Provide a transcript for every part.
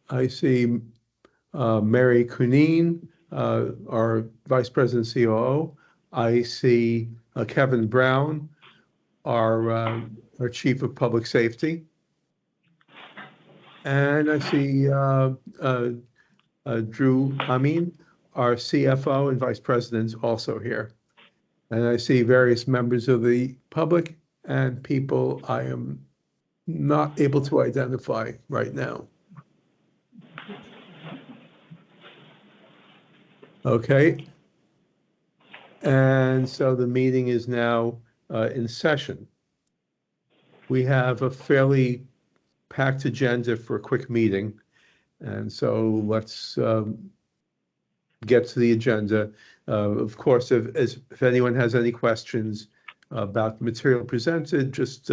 I see Mary Cunine, our Vice President COO. I see Kevin Brown, our Chief of Public Safety. And I see Drew Amin, our CFO and Vice President, also here. And I see various members of the public and people I am not able to identify right now. Okay. And so the meeting is now in session. We have a fairly packed agenda for a quick meeting. And so let's get to the agenda. Of course, if anyone has any questions about the material presented, just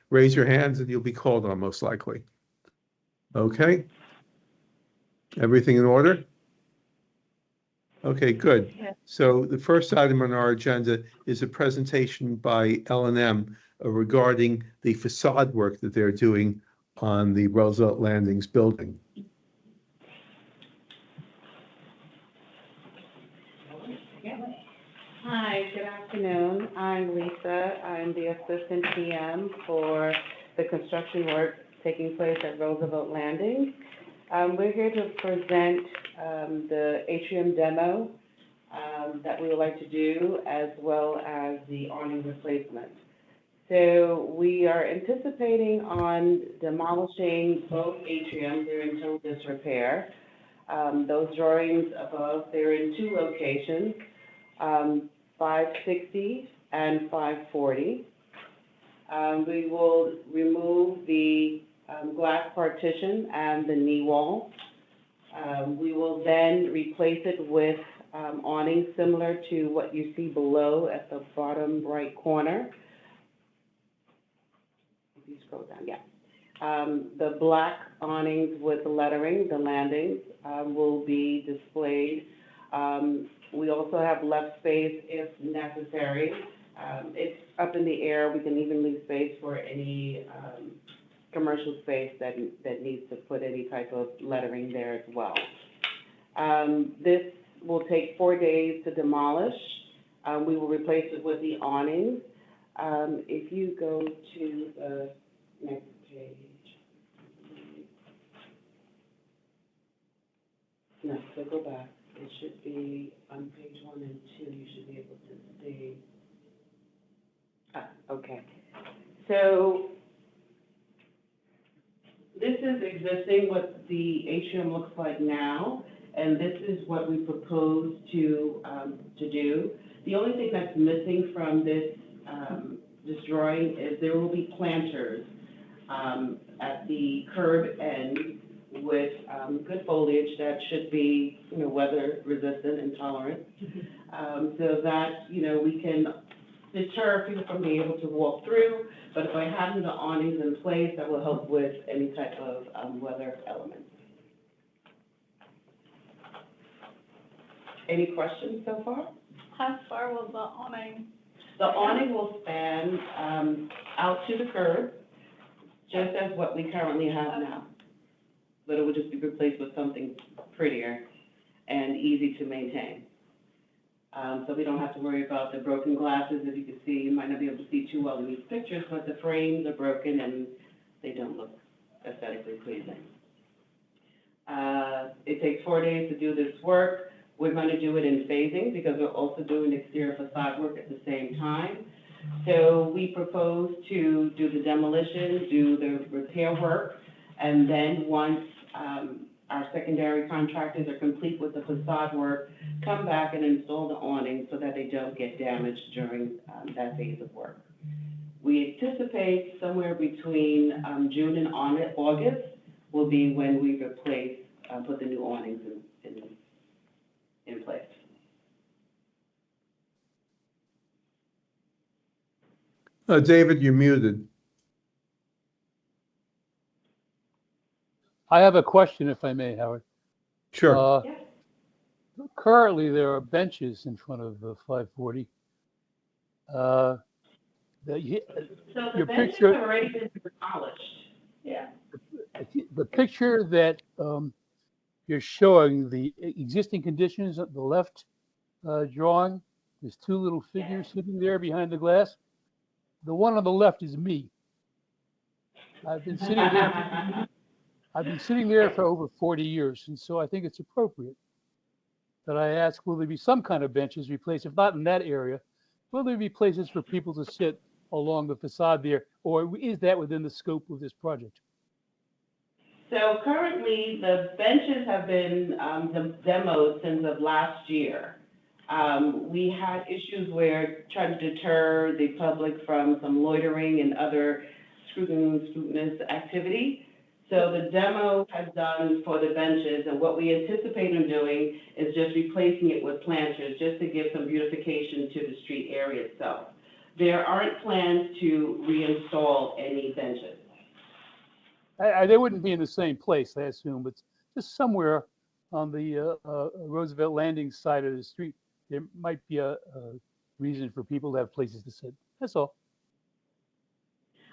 raise your hands and you'll be called on most likely. Okay. Everything in order? Okay, good. Yeah. So the first item on our agenda is a presentation by L&M regarding the facade work that they're doing on the Roosevelt Landings building. Hi, good afternoon. I'm Lisa. I'm the assistant PM for the construction work taking place at Roosevelt Landing. We're here to present the atrium demo that we would like to do, as well as the awning replacement. So we are anticipating on demolishing both atriums. They're in total disrepair. Those drawings above, they're in two locations, 560 and 540. We will remove the glass partition and the knee wall. We will then replace it with awnings similar to what you see below at the bottom right corner. If you scroll down, yeah. The black awnings with the lettering, the landings, will be displayed. We also have left space if necessary. It's up in the air. We can even leave space for any commercial space that needs to put any type of lettering there as well. This will take 4 days to demolish. We will replace it with the awnings. If you go to the next page. No, so go back. It should be on page 1 and 2. You should be able to see. Okay. So this is existing what the atrium looks like now, and this is what we propose to do. The only thing that's missing from this drawing is there will be planters at the curb end with good foliage that should be, weather resistant and tolerant, so that, we can deter people from being able to walk through. But by having the awnings in place, that will help with any type of weather elements. Any questions so far? How far will the awning? The awning will span out to the curb, just as what we currently have now. But it would just be replaced with something prettier and easy to maintain. So we don't have to worry about the broken glasses. As you can see, you might not be able to see too well in these pictures, but the frames are broken and they don't look aesthetically pleasing. It takes 4 days to do this work. We're going to do it in phasing because we're also doing exterior facade work at the same time. So we propose to do the demolition, do the repair work, and then once our secondary contractors are complete with the facade work, come back and install the awnings so that they don't get damaged during that phase of work. We anticipate somewhere between June and August will be when we replace, put the new awnings in place. David, you're muted. I have a question, if I may, Howard. Sure. Yes. Currently, there are benches in front of the 540. So the your benches picture, have already been demolished. Yeah. the picture that you're showing the existing conditions at the left drawing. There's two little figures sitting there behind the glass. The one on the left is me. I've been sitting there. I've been sitting there for over 40 years, and so I think it's appropriate that I ask, will there be some kind of benches replaced? If not in that area, will there be places for people to sit along the facade there, or is that within the scope of this project? So currently, the benches have been demoed since of last year. We had issues where trying to deter the public from some loitering and other scrutinous activity. So the demo has done for the benches, and what we anticipate on doing is just replacing it with planters, just to give some beautification to the street area itself. There aren't plans to reinstall any benches. They wouldn't be in the same place, I assume, but just somewhere on the Roosevelt Landing side of the street, there might be a reason for people to have places to sit. That's all.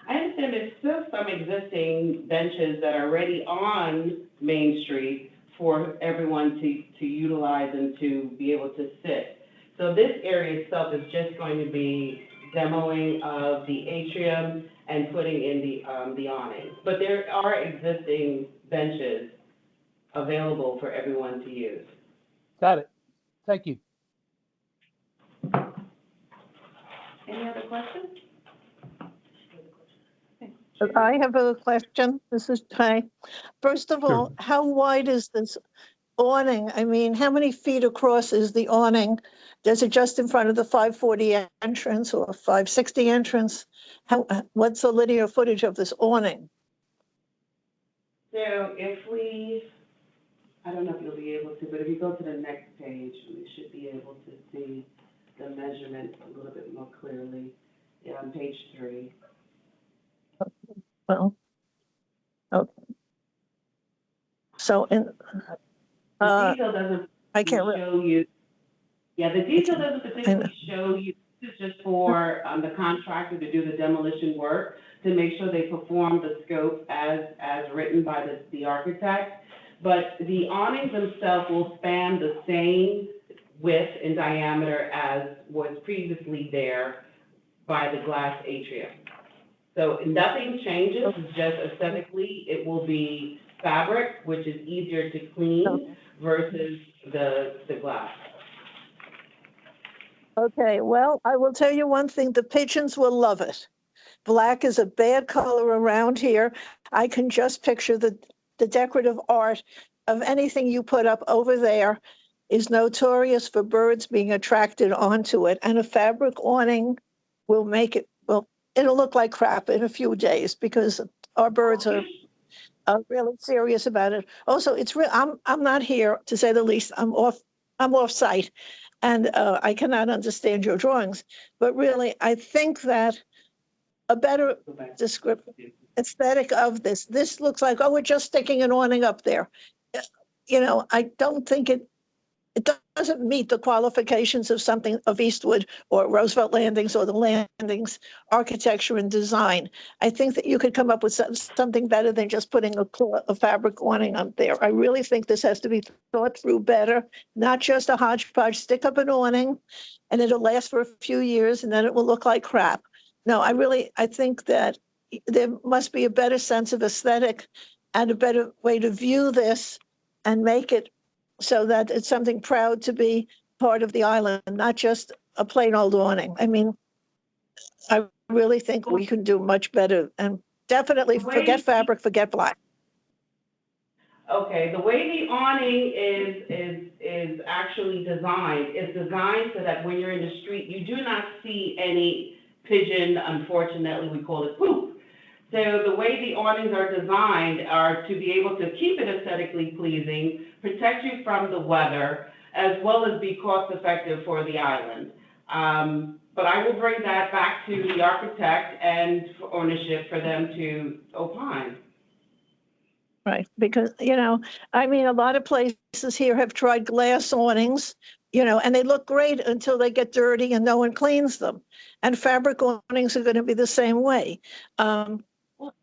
I understand there's still some existing benches that are already on Main Street for everyone to utilize and to be able to sit. So this area itself is just going to be demoing of the atrium and putting in the awning. But there are existing benches available for everyone to use. Got it. Thank you. Any other questions? I have a question. This is Ty. First of all, how wide is this awning? I mean, how many feet across is the awning? Is it just in front of the 540 entrance or 560 entrance? What's the linear footage of this awning? So if I don't know if you'll be able to, but if you go to the next page, we should be able to see the measurement a little bit more clearly. Yeah, on page 3. Well, okay. So in, The detail doesn't I can't show you. Yeah, the detail doesn't particularly show you. This is just for the contractor to do the demolition work to make sure they perform the scope as written by the architect. But the awnings themselves will span the same width and diameter as was previously there by the glass atrium. So nothing changes, it's just aesthetically, it will be fabric, which is easier to clean versus the glass. Okay, well, I will tell you one thing, the pigeons will love it. Black is a bad color around here. I can just picture the decorative art of anything you put up over there is notorious for birds being attracted onto it. And a fabric awning will make it, well, it'll look like crap in a few days because our birds are really serious about it. Also, it's real. I'm not here, to say the least. I'm off site, and I cannot understand your drawings. But really, I think that a better description, aesthetic of this looks like, oh, we're just sticking an awning up there. You know, I don't think it doesn't meet the qualifications of something of Eastwood or Roosevelt Landings or the Landings architecture and design. I think that you could come up with something better than just putting a fabric awning up there. I really think this has to be thought through better, not just a hodgepodge, stick up an awning and it'll last for a few years and then it will look like crap. No, I think that there must be a better sense of aesthetic and a better way to view this and make it so that it's something proud to be part of the island, not just a plain old awning. I mean, I really think we can do much better and definitely forget fabric, forget black. Okay, the way the awning is actually designed, is designed so that when you're in the street, you do not see any pigeon, unfortunately, we call it poop. So the way the awnings are designed are to be able to keep it aesthetically pleasing, protect you from the weather, as well as be cost effective for the island. But I will bring that back to the architect and for ownership for them to opine. Right, because, you know, I mean, a lot of places here have tried glass awnings, you know, and they look great until they get dirty and no one cleans them. And fabric awnings are going to be the same way.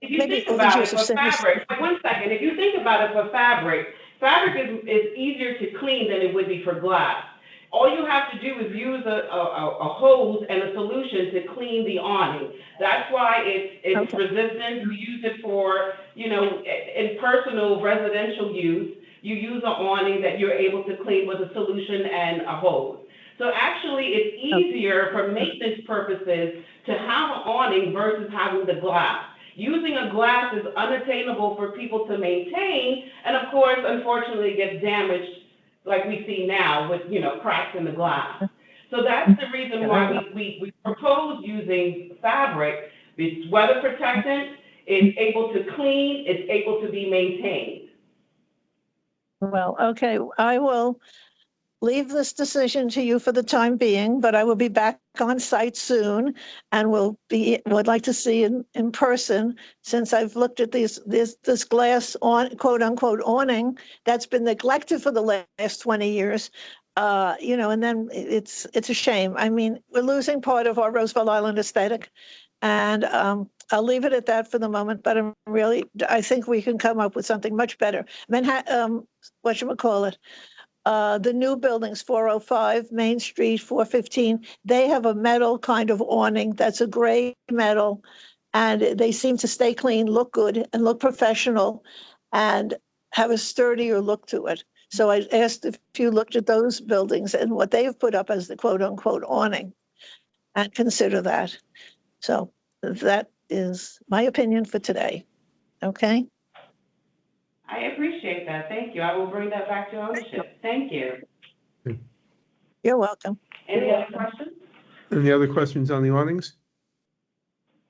If you think about it for fabric, one second, if you think about it for fabric, Fabric is easier to clean than it would be for glass. All you have to do is use a hose and a solution to clean the awning. That's why it's Okay. resistant. We use it for, in personal residential use. You use an awning that you're able to clean with a solution and a hose. So actually, it's easier for maintenance purposes to have an awning versus having the glass. Using a glass is unattainable for people to maintain, and of course, unfortunately, it gets damaged like we see now with, cracks in the glass. So that's the reason why we propose using fabric. It's weather protectant, it's able to clean, it's able to be maintained. Well, okay, I will leave this decision to you for the time being, but I will be back on site soon and would like to see in person, since I've looked at this glass on quote unquote awning that's been neglected for the last 20 years. And then it's a shame. I mean, we're losing part of our Roosevelt Island aesthetic, and I'll leave it at that for the moment, but I think we can come up with something much better. Manhattan, whatchamacallit, the new buildings, 405 Main Street, 415, they have a metal kind of awning that's a gray metal, and they seem to stay clean, look good, and look professional, and have a sturdier look to it. So I asked if you looked at those buildings and what they've put up as the quote unquote awning, and consider that. So that is my opinion for today. Okay? I appreciate that. Thank you. I will bring that back to ownership. Thank you. You're welcome. Any other questions? Any other questions on the awnings?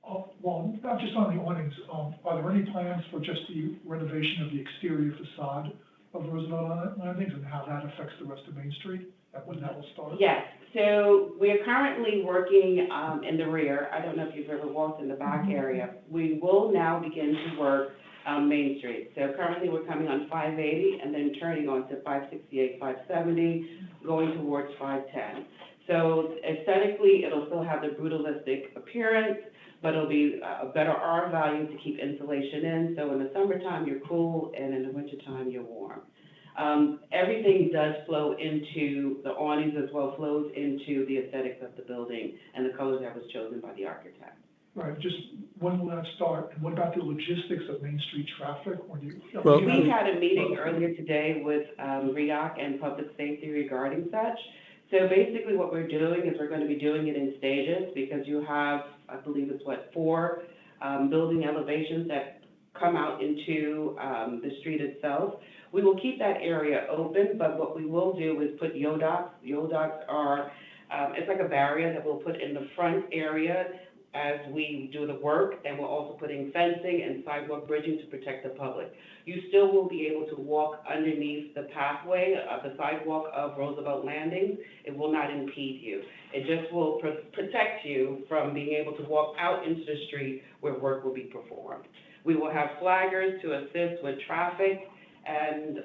Well, not just on the awnings, are there any plans for just the renovation of the exterior facade of Roosevelt Landings and how that affects the rest of Main Street, and when that will start? Yes, so we are currently working in the rear. I don't know if you've ever walked in the back area. We will now begin to work Main Street. So currently we're coming on 580 and then turning on to 568, 570, going towards 510. So aesthetically, it'll still have the brutalistic appearance, but it'll be a better R value to keep insulation in. So in the summertime, you're cool, and in the wintertime, you're warm. Everything does flow into the awnings as well, flows into the aesthetics of the building and the colors that was chosen by the architect. Right, just when will that start, and what about the logistics of Main Street traffic? Well, We had a meeting earlier today with REDAC and Public Safety regarding such. So basically what we're doing is we're going to be doing it in stages, because you have, I believe it's four building elevations that come out into the street itself. We will keep that area open, but what we will do is put yodocs. Yodocs are, it's like a barrier that we'll put in the front area as we do the work, and we're also putting fencing and sidewalk bridging to protect the public. You still will be able to walk underneath the pathway of the sidewalk of Roosevelt Landing. It will not impede you. It just will protect you from being able to walk out into the street where work will be performed. We will have flaggers to assist with traffic, and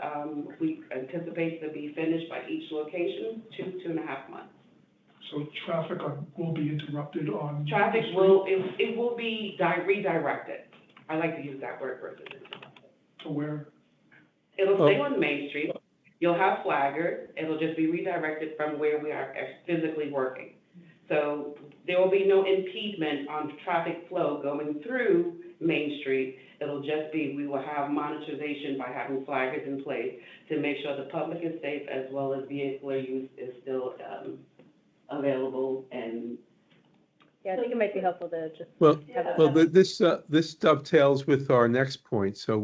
we anticipate to be finished by each location 2.5 months. So traffic will be interrupted on? Traffic will be redirected. I like to use that word versus interrupted. To where? It'll stay on Main Street. You'll have flaggers. It'll just be redirected from where we are physically working. So there will be no impediment on traffic flow going through Main Street. It'll just be, we will have monitorization by having flaggers in place to make sure the public is safe, as well as vehicular use is still available. And yeah, I think it might be helpful to just This dovetails with our next point, so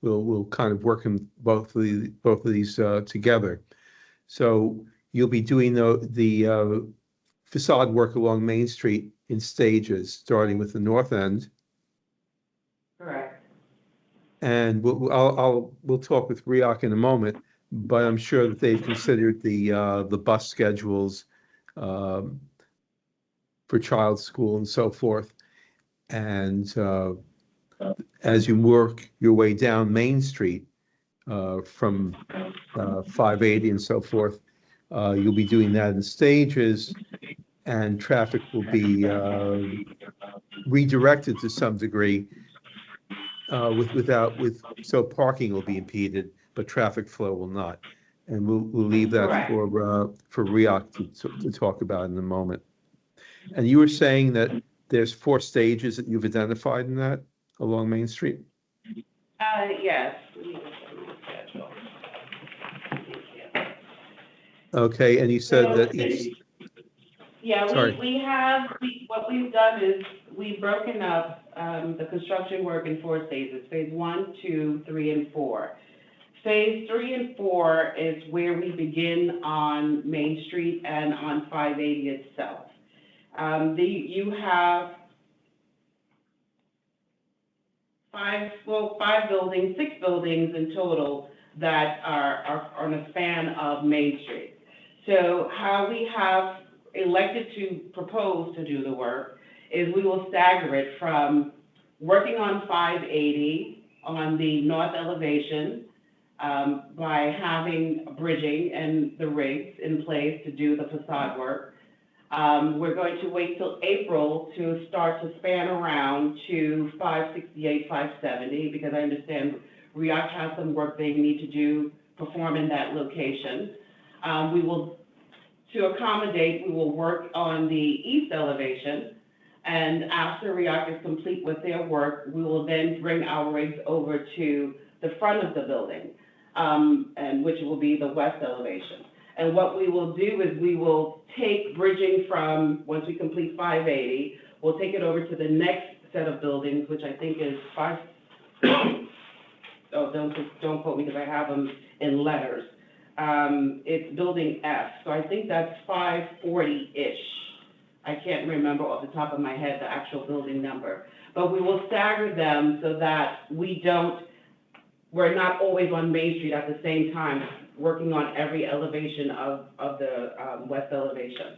we'll kind of work in both of these together. So you'll be doing the facade work along Main Street in stages, starting with the north end. correct. And we'll talk with REAC in a moment, but I'm sure that they've considered the bus schedules for child's school and so forth. And as you work your way down Main Street from 580 and so forth, you'll be doing that in stages, and traffic will be redirected to some degree so parking will be impeded, but traffic flow will not. And we'll leave that Correct. for REAC to talk about in a moment. And you were saying that there's 4 stages that you've identified in that along Main Street? Yes. Let me look at my schedule. Okay, and you said So, that it's, Yeah, Sorry. what we've done is we've broken up, the construction work in 4 phases, phase 1, 2, 3, and 4. Phase 3 and 4 is where we begin on Main Street and on 580 itself. You have 5 buildings, 6 buildings in total that are on a span of Main Street. So how we have elected to propose to do the work is we will stagger it from working on 580 on the north elevation, by having bridging and the rigs in place to do the facade work. We're going to wait till April to start to span around to 568, 570, because I understand REAC has some work they need to perform in that location. To accommodate, we will work on the east elevation, and after REAC is complete with their work, we will then bring our rigs over to the front of the building, and which will be the west elevation. And what we will do is we will take bridging from, once we complete 580, we'll take it over to the next set of buildings, which I think is don't quote me because I have them in letters. It's building F, so I think that's 540-ish. I can't remember off the top of my head the actual building number. But we will stagger them so that we're not always on Main Street at the same time, working on every elevation of the west elevation.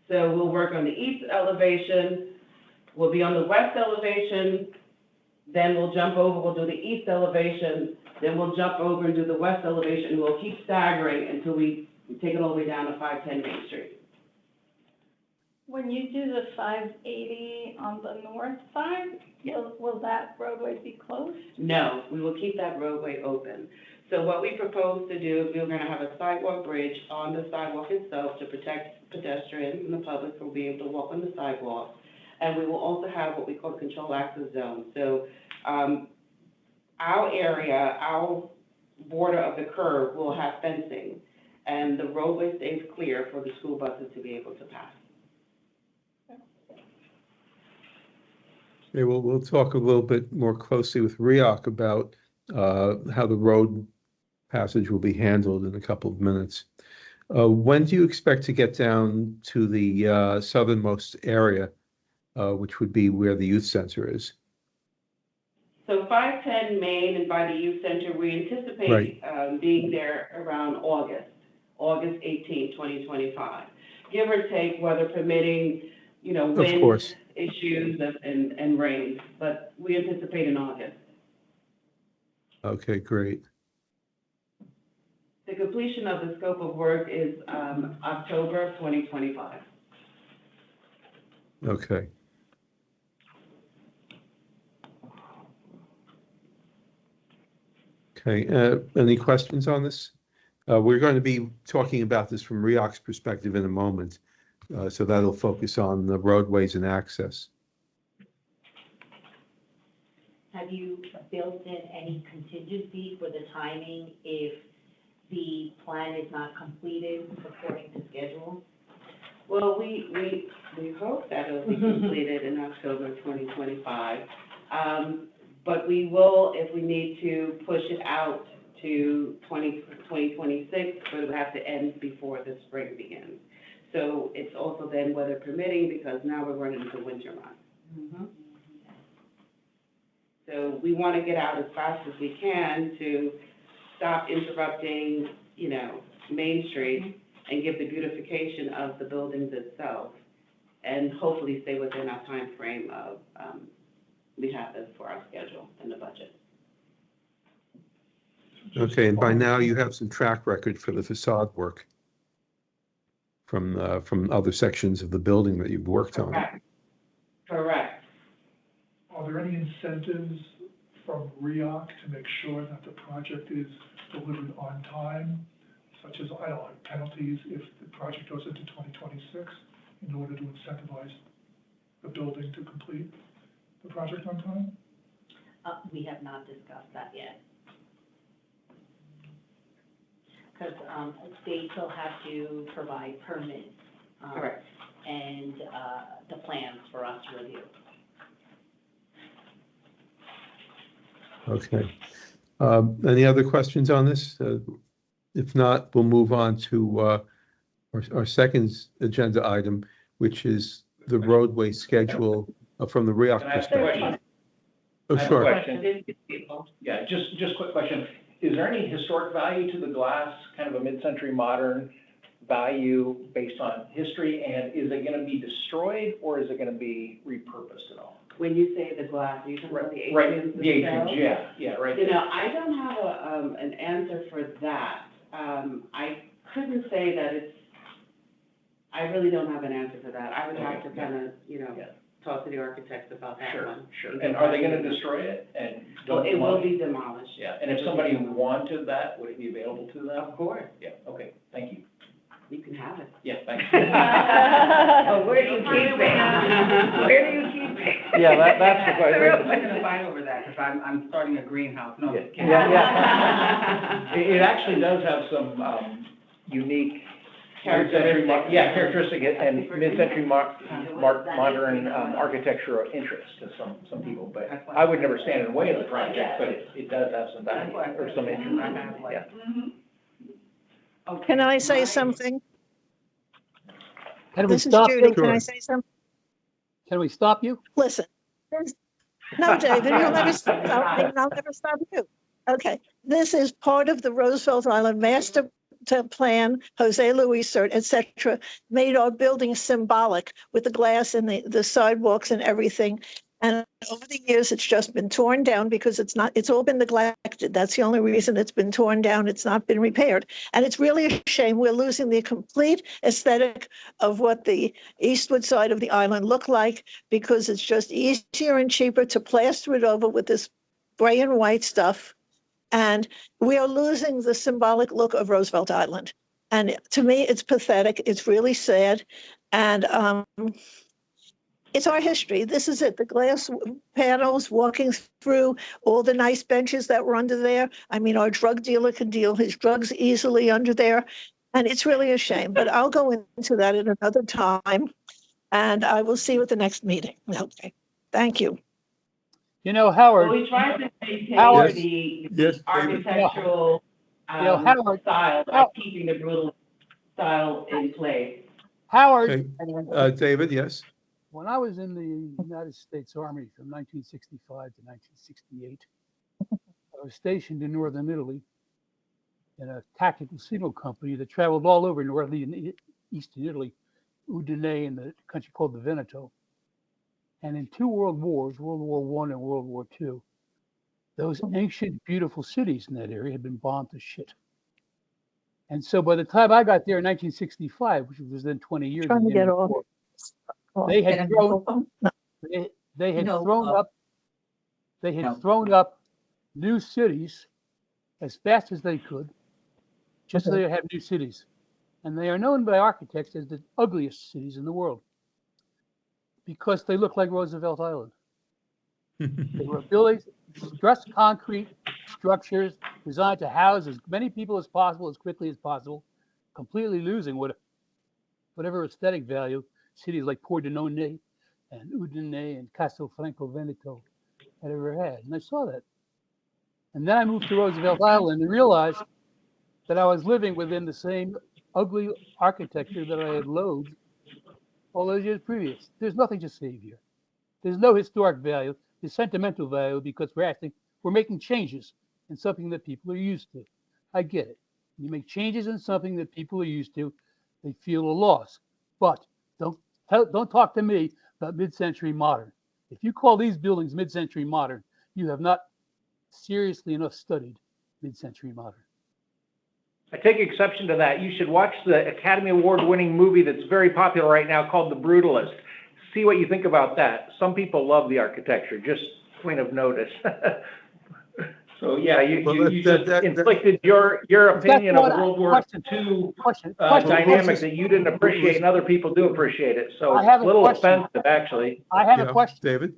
So we'll work on the east elevation, we'll be on the west elevation, then we'll jump over, we'll do the east elevation, then we'll jump over and do the west elevation, and we'll keep staggering until we take it all the way down to 510 Main Street. When you do the 580 on the north side, will that roadway be closed? No, we will keep that roadway open. So what we propose to do is we're gonna have a sidewalk bridge on the sidewalk itself to protect pedestrians and the public from being able to walk on the sidewalk. And we will also have what we call the control access zone. So, our area, our border of the curb will have fencing, and the roadway stays clear for the school buses to be able to pass. Okay, well, we'll talk a little bit more closely with REAC about how the road passage will be handled in a couple of minutes. When do you expect to get down to the southernmost area, which would be where the youth center is? So 510 Main and by the youth center, we anticipate being there around August 18, 2025. Give or take, weather permitting, wind issues and rain, but we anticipate in August. Okay, great. The completion of the scope of work is October of 2025. Okay. Okay, any questions on this? We're going to be talking about this from REAC's perspective in a moment, so that'll focus on the roadways and access. Have you built in any contingency for the timing if the plan is not completed according to schedule? Well, we hope that it'll be completed in October 2025. But we will, if we need to, push it out to 2026, but it will have to end before the spring begins. So it's also then weather permitting, because now we're running into winter months. Mm-hmm. So we want to get out as fast as we can to stop interrupting, Main Street and give the beautification of the buildings itself, and hopefully stay within our time frame of, we have this for our schedule and the budget. Okay, and by now you have some track record for the facade work from other sections of the building that you've worked on. Correct. Are there any incentives from REDAC to make sure that the project is delivered on time, such as, I don't know, penalties if the project goes into 2026 in order to incentivize the building to complete the project on time? We have not discussed that yet. Because they still have to provide permits. Correct. And the plans for us to review. Okay. Any other questions on this? If not, we'll move on to our second agenda item, which is the roadway schedule from the REAC Can I ask a perspective. question? Oh, I have a sure. question. Yeah, just quick question. Is there any historic value to the glass, kind of a mid-century modern value based on history? And is it going to be destroyed or is it going to be repurposed at all? When you say the glass, you talking about the atriums Right, the themselves? atriums, yeah, right. You know, I don't have an answer for that. I couldn't say that I really don't have an answer for that. I would have to kind of, Yeah. talk to the architects about that Sure, one. sure. And are they going to destroy it and Well, don't it will demolish? be demolished. Yeah, and if somebody wanted that, would it be available to them? Of course, Yeah, okay, thank you. you can have it. Yeah, thanks. Oh, where do you keep it? Where do you keep it? Yeah, that's the question. We're gonna fight over that, because I'm starting a greenhouse, no, I'm just kidding. Yeah. It actually does have some unique Characteristics. characteristic and mid-century modern architectural interest to some people, but I would never stand in the way of the project, but it does have some value or some interest, yeah. Can I say something? Can we This is stop Judy. you? Can I Sure. say something? Can we stop you? Listen. No, David, you'll never stop me, and I'll never stop you. Okay, this is part of the Roosevelt Island Master Plan. Jose Luis, et cetera, made our building symbolic with the glass and the sidewalks and everything. And over the years, it's just been torn down because it's all been neglected. That's the only reason it's been torn down. It's not been repaired. And it's really a shame. We're losing the complete aesthetic of what the eastward side of the island looked like because it's just easier and cheaper to plaster it over with this gray and white stuff. And we are losing the symbolic look of Roosevelt Island. And to me, it's pathetic. It's really sad. And it's our history. This is it. The glass panels walking through, all the nice benches that were under there. I mean, our drug dealer can deal his drugs easily under there. And it's really a shame. But I'll go into that at another time. And I will see you at the next meeting. Okay. Thank you. You know, Well, Howard, we tried to maintain Howard. the Yes, David. architectural Howard. style, by keeping the brutal style in place. Howard, Okay. David, yes? when I was in the United States Army from 1965 to 1968, I was stationed in northern Italy in a tactical signal company that traveled all over northern and eastern Italy, Udine and the country called the Veneto. And in two world wars, World War I and World War II, those ancient, beautiful cities in that area had been bombed to shit. And so by the time I got there in 1965, which was then 20 years, Trying to get off. they had thrown, they had thrown up new cities as fast as they could, just so they have new cities. And they are known by architects as the ugliest cities in the world because they look like Roosevelt Island. They were building just concrete structures designed to house as many people as possible, as quickly as possible, completely losing whatever aesthetic value cities like Pordenone and Udine and Castelfranco Veneto had ever had. And I saw that. And then I moved to Roosevelt Island and realized that I was living within the same ugly architecture that I had loathed all those years previous. There's nothing to save here. There's no historic value. There's sentimental value because we're making changes in something that people are used to. I get it. You make changes in something that people are used to, they feel a loss. But don't talk to me about mid-century modern. If you call these buildings mid-century modern, you have not seriously enough studied mid-century modern. I take exception to that. You should watch the Academy Award-winning movie that's very popular right now called The Brutalist. See what you think about that. Some people love the architecture, just point of notice. So, yeah, Well, you that- just that- inflicted your That's opinion of what a I- World War question. II Question. dynamic that you didn't appreciate and other people do appreciate it. So I it's have a a little question. offensive, actually. I have a Yeah, question. David?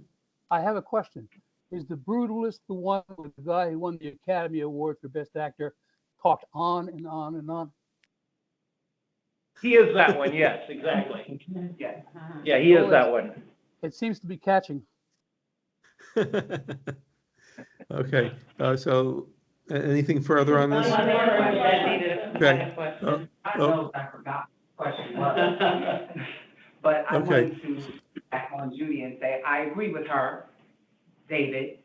I have a question. Is the Brutalist the one with the guy who won the Academy Award for Best Actor talked on and on and on? He is that one, yes, exactly. Yes. Yeah, he is that one. It seems to be catching. Okay, so anything further on this? One more question, that needed a Okay. question. I Oh. know I forgot the question was. But I Okay. wanted to back on Judy and say, I agree with her, David.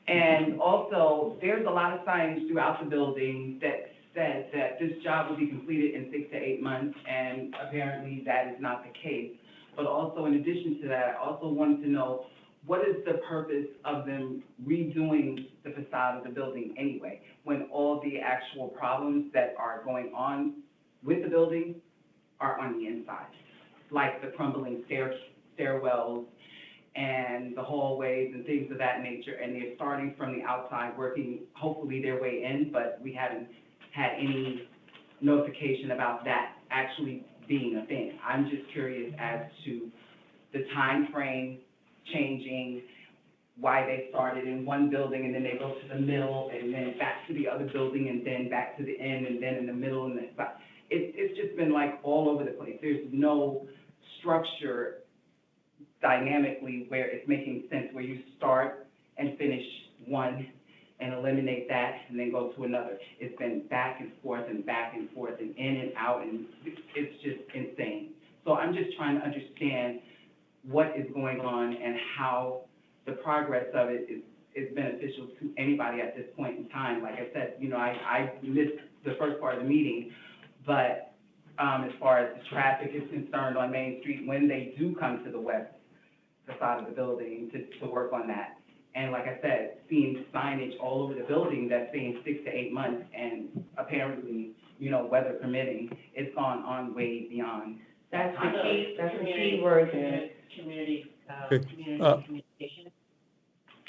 And also, there's a lot of signs throughout the building that says that this job will be completed in 6 to 8 months, and apparently that is not the case. But also, in addition to that, I also wanted to know, what is the purpose of them redoing the facade of the building anyway, when all the actual problems that are going on with the building are on the inside? Like the crumbling stairwells and the hallways and things of that nature, and they're starting from the outside, working hopefully their way in, but we haven't had any notification about that actually being a thing. I'm just curious as to the time frame changing, why they started in one building and then they go to the middle and then back to the other building and then back to the end and then in the middle and then it's just been like all over the place. There's no structure dynamically where it's making sense, where you start and finish one and eliminate that and then go to another. It's been back and forth and back and forth and in and out, and it's just insane. So I'm just trying to understand what is going on and how the progress of it is beneficial to anybody at this point in time. Like I said, I missed the first part of the meeting, but as far as the traffic is concerned on Main Street, when they do come to the west facade of the building to work on that. And like I said, seeing signage all over the building that's saying 6 to 8 months, and apparently, weather permitting, it's gone on way beyond. That's the key word there, community communication.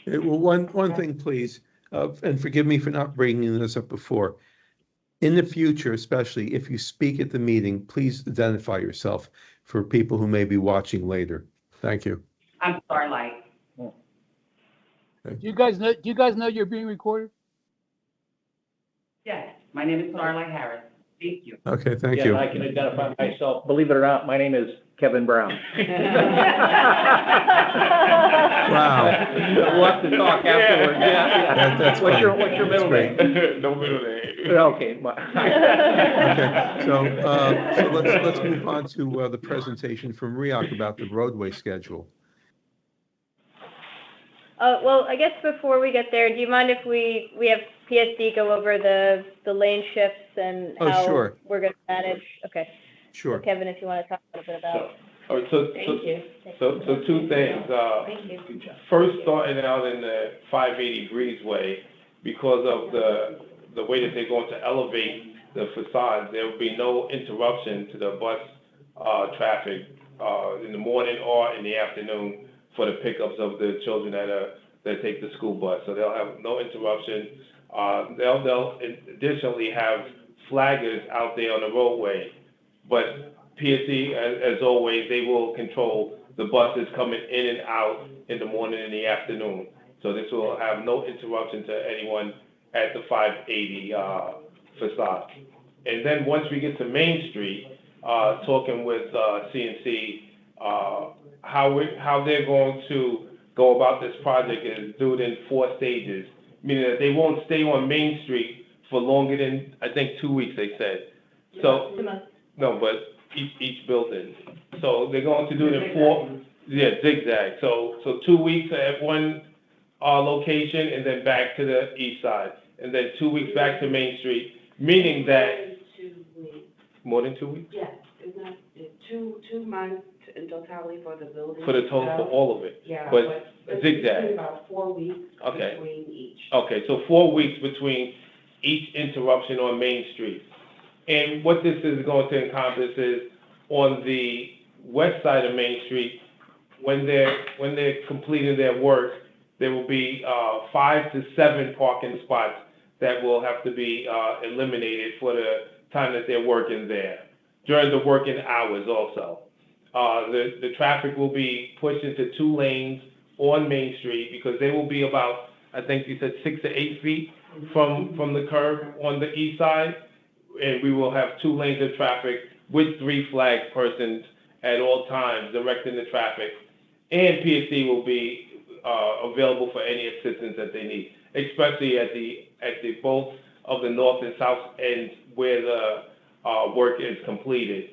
Well, one thing, please, and forgive me for not bringing this up before. In the future, especially if you speak at the meeting, please identify yourself for people who may be watching later. Thank you. I'm Starlight. Do you guys know you're being recorded? Yes, my name is Starlight Harris. Thank you. Okay, thank Yeah, you. and I can identify myself. Believe it or not, my name is Kevin Brown. Wow. We'll have to talk afterwards. Yeah. That's What's your funny. middle That's name? No middle name. Okay. Okay, so let's move on to the presentation from REAC about the roadway schedule. Well, I guess before we get there, do you mind if we have PSD go over the lane shifts and Oh, how sure. we're going to manage? Okay. Sure. So Kevin, if you want to talk a little bit about. All right, so two things. Thank you. First, starting out in the 580 Breezeway, because of the way that they're going to elevate the facade, there will be no interruption to the bus traffic in the morning or in the afternoon for the pickups of the children that take the school bus. So they'll have no interruption. They'll additionally have flaggers out there on the roadway, but PSC, as always, they will control the buses coming in and out in the morning and the afternoon. So this will have no interruption to anyone at the 580 facade. And then once we get to Main Street, talking with CNC, how they're going to go about this project is do it in 4 stages, meaning that they won't stay on Main Street for longer than, I think, 2 weeks, they said. So, no, but each building. So they're going to do it in 4, zigzag. So 2 weeks at one location and then back to the east side. And then 2 weeks back to Main Street, meaning that. 2 weeks. More than 2 weeks? Yes, isn't that 2 months in totality for the building? For the total, for all of it? Yeah, But it's zigzag. about 4 weeks Okay. between each. Okay, so 4 weeks between each interruption on Main Street. And what this is going to encompass is on the west side of Main Street, when they're completing their work, there will be 5 to 7 parking spots that will have to be eliminated for the time that they're working there, during the working hours also. The traffic will be pushed into 2 lanes on Main Street because they will be about, I think you said 6 to 8 feet from the curb on the east side. And we will have 2 lanes of traffic with 3 flag persons at all times directing the traffic. And PSD will be available for any assistance that they need, especially at the both of the north and south ends where the work is completed.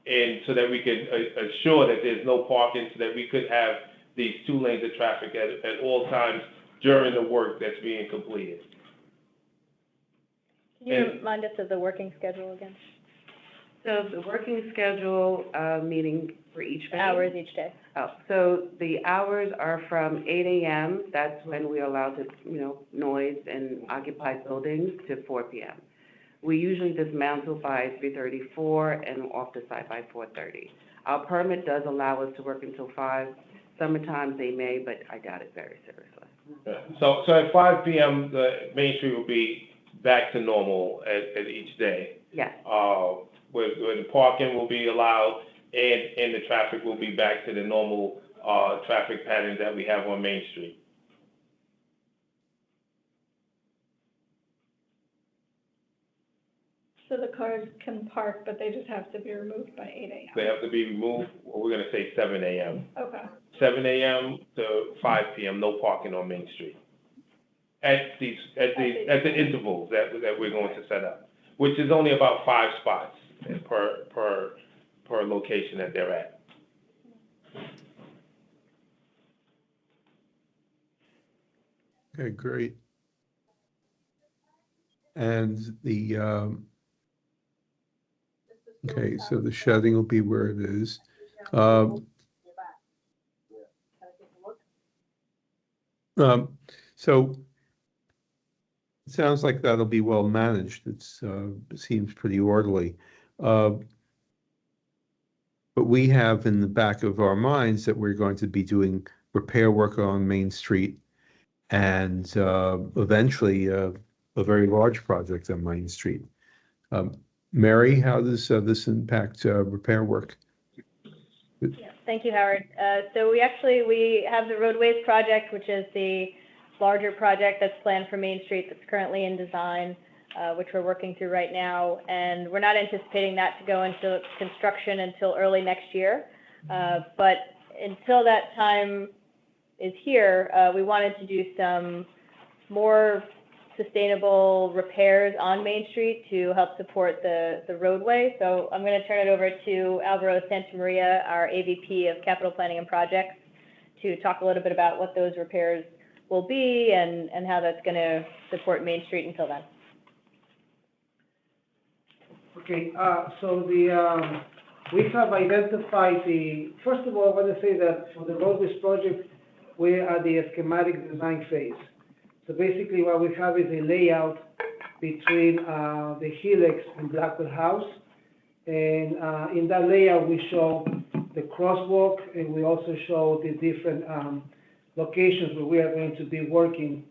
And so that we can assure that there's no parking, so that we could have these 2 lanes of traffic at all times during the work that's being completed. Can you remind us of the working schedule again? So the working schedule, meaning for each phase? Hours each day. Oh, so the hours are from 8 a.m., that's when we're allowed to, noise and occupied buildings, to 4 p.m. We usually dismantle by 3:34 and off the site by 4:30. Our permit does allow us to work until 5. Summertime they may, but I doubt it very seriously. Yeah. So at 5 p.m., the Main Street will be back to normal at each day. Yes. Where the parking will be allowed and the traffic will be back to the normal traffic patterns that we have on Main Street. So the cars can park, but they just have to be removed by 8 a.m. They have to be removed, we're gonna say 7 a.m. Okay. 7 a.m. to 5 p.m., no parking on Main Street. At the intervals that we're going to set up, which is only about 5 spots per location that they're at. Okay, great. And the, okay, so the shedding will be where it is. So it sounds like that'll be well managed. It seems pretty orderly. But we have in the back of our minds that we're going to be doing repair work on Main Street and eventually a very large project on Main Street. Mary, how does this impact repair work? Yeah, thank you, Howard. So we have the roadways project, which is the larger project that's planned for Main Street that's currently in design, which we're working through right now. And we're not anticipating that to go into construction until early next year. But until that time is here, we wanted to do some more sustainable repairs on Main Street to help support the roadway. So I'm going to turn it over to Alvaro Santamaria, our AVP of Capital Planning and Projects, to talk a little bit about what those repairs will be and how that's going to support Main Street until then. Okay, so we have identified first of all, I want to say that for the roadways project, we are at the schematic design phase. So basically what we have is a layout between the Helix and Blackwell House. And in that layout, we show the crosswalk, and we also show the different locations where we are going to be working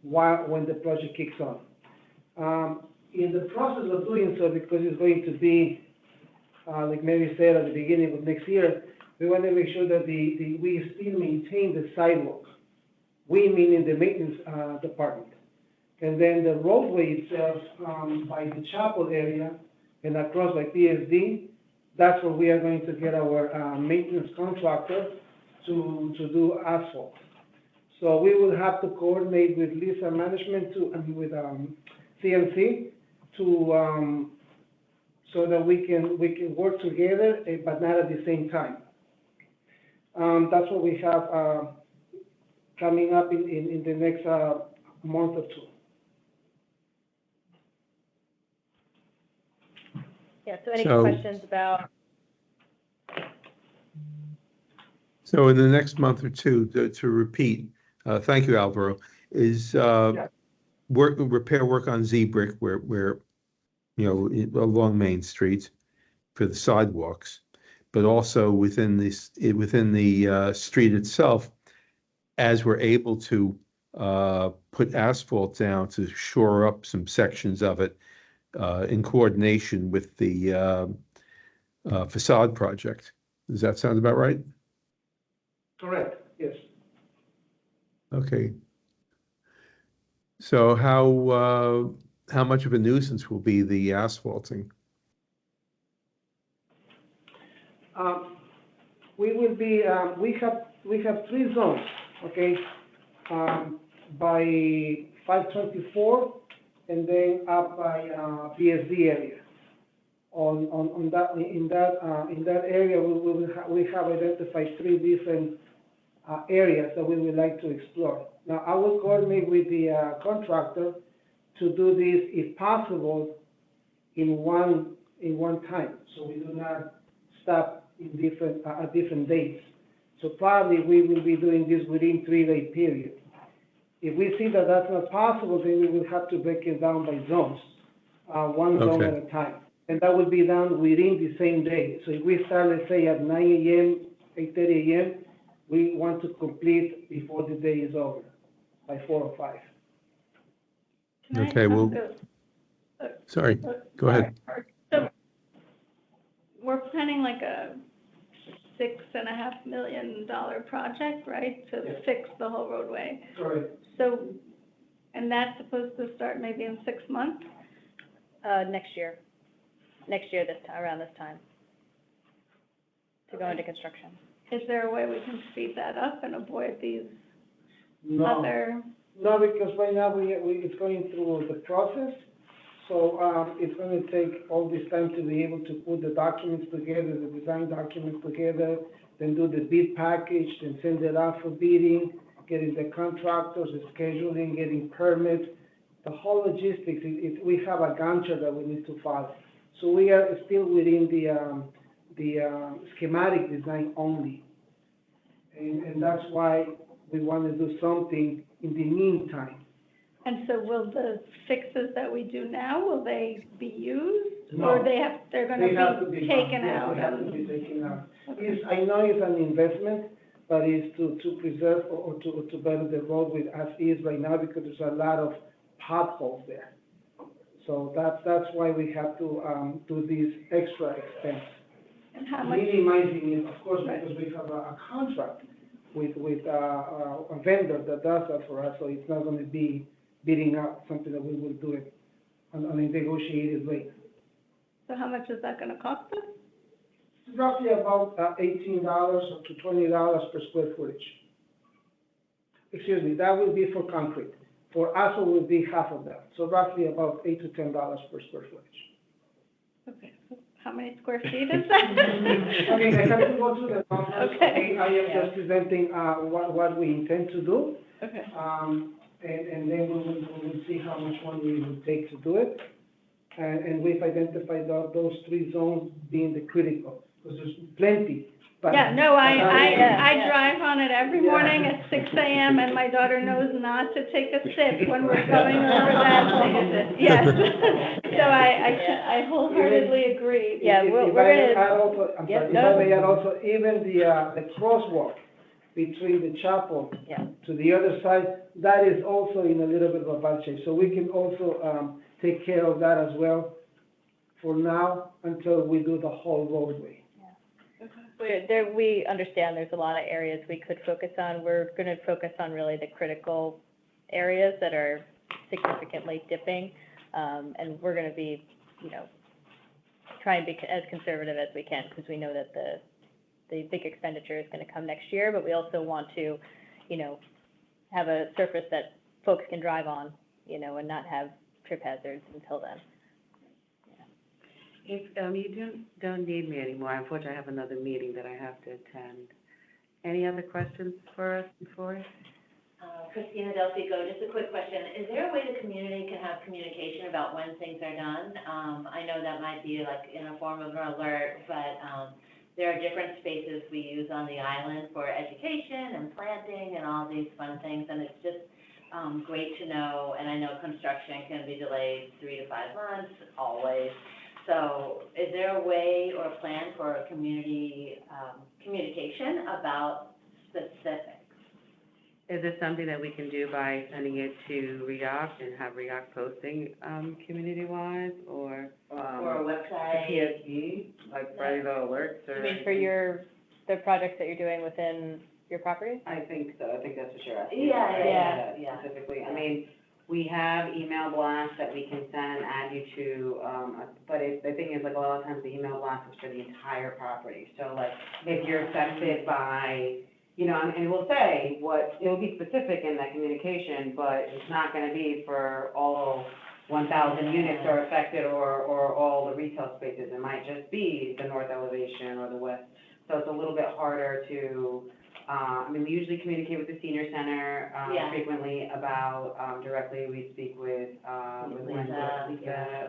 when the project kicks on. In the process of doing so, because it's going to be, like Mary said at the beginning of next year, we want to make sure that we still maintain the sidewalk. We meaning the maintenance department. And then the roadway itself by the chapel area and across by PSD, that's where we are going to get our maintenance contractor to do asphalt. So we will have to coordinate with Lisa Management and with CNC to so that we can work together, but not at the same time. That's what we have coming up in the next month or two. Yeah, so any questions about? So in the next month or two, to repeat, thank you, Alvaro, is repair work on Z-Brick where along Main Street for the sidewalks, but also within the street itself. as we're able to put asphalt down to shore up some sections of it in coordination with the facade project. Does that sound about right? Correct, yes. Okay. So how much of a nuisance will be the asphalting? We will be, we have 3 zones, okay? By 524 and then up by PSD area. On that, in that area, we have identified 3 different areas that we would like to explore. Now, I will coordinate with the contractor to do this, if possible, in one time, so we do not stop in different dates. So probably we will be doing this within 3-day period. If we see that that's not possible, then we will have to break it down by zones, one zone at a time. And that will be done within the same day. So if we start, let's say, at 9 a.m., 8:30 a.m., we want to complete before the day is over, by 4 or 5. Okay, well, sorry, go ahead. So we're planning like a $6.5 million project, right, to fix the whole roadway. Correct. So, and that's supposed to start maybe in 6 months? Next year, around this time, to go into construction. Is there a way we can speed that up and avoid these No. other? No, because right now it's going through the process, so it's going to take all this time to be able to put the documents together, the design documents together, then do the bid package, then send it out for bidding, getting the contractors, the scheduling, getting permits, the whole logistics. We have a Gantt chart that we need to follow. So we are still within the schematic design only, and that's why we want to do something in the meantime. And so will the fixes that we do now, will they be used? No. Or they're gonna be taken out? They have to be taken out. I know it's an investment, but it's to preserve or to better the road with as is right now, because there's a lot of potholes there. So that's why we have to do this extra expense. And how much? Minimizing it, of course, because we have a contract with a vendor that does that for us, so it's not going to be bidding out something that we will do it on a negotiated rate. So how much is that gonna cost us? Roughly about $18 to $20 per square footage. Excuse me, that will be for concrete. For asphalt will be half of that, so roughly about $8 to $10 per square footage. Okay, so how many square feet is that? Okay, I have to go through the numbers. Okay. I am just presenting what we intend to do. Okay. And then we will see how much money it will take to do it. And we've identified those 3 zones being the critical, because there's plenty. But Yeah, no, I Yeah. drive on it every morning at 6 a.m. and my daughter knows not to take a sip when we're going over that. Yes. So I wholeheartedly agree. Yeah, If we're I may gonna. add also, I'm Yeah, sorry, if no. I may add also, even the crosswalk between the chapel Yeah. to the other side, that is also in a little bit of a bad shape. So we can also take care of that as well for now until we do the whole roadway. We understand there's a lot of areas we could focus on. We're gonna focus on really the critical areas that are significantly dipping. And we're gonna be, try and be as conservative as we can, because we know that the big expenditure is gonna come next year, but we also want to, have a surface that folks can drive on, and not have trip hazards until then. If you don't need me anymore, unfortunately, I have another meeting that I have to attend. Any other questions for us before? Christina Del Fico, just a quick question. Is there a way the community can have communication about when things are done? I know that might be like in a form of an alert, but there are different spaces we use on the island for education and planting and all these fun things, and it's just great to know. And I know construction can be delayed 3 to 5 months, always. So is there a way or a plan for community communication about specifics? Is this something that we can do by sending it to REDAC and have REDAC posting, community-wise, or? Or a The website? PSE, like Friday the alerts, or? You mean for the projects that you're doing within your property? I think so, I think that's what you're asking. Yeah, right? yeah. Specifically, I mean, we have email blasts that we can send and add you to, but the thing is, like, a lot of times the email blast is for the entire property. So like, if you're affected by, you know, and it will say it will be specific in that communication, but it's not gonna be for all 1,000 units are affected or all the retail spaces. It might just be the north elevation or the west. So it's a little bit harder to, I mean, we usually communicate with the senior center, Yeah. frequently about, directly, we speak with Lisa, yeah.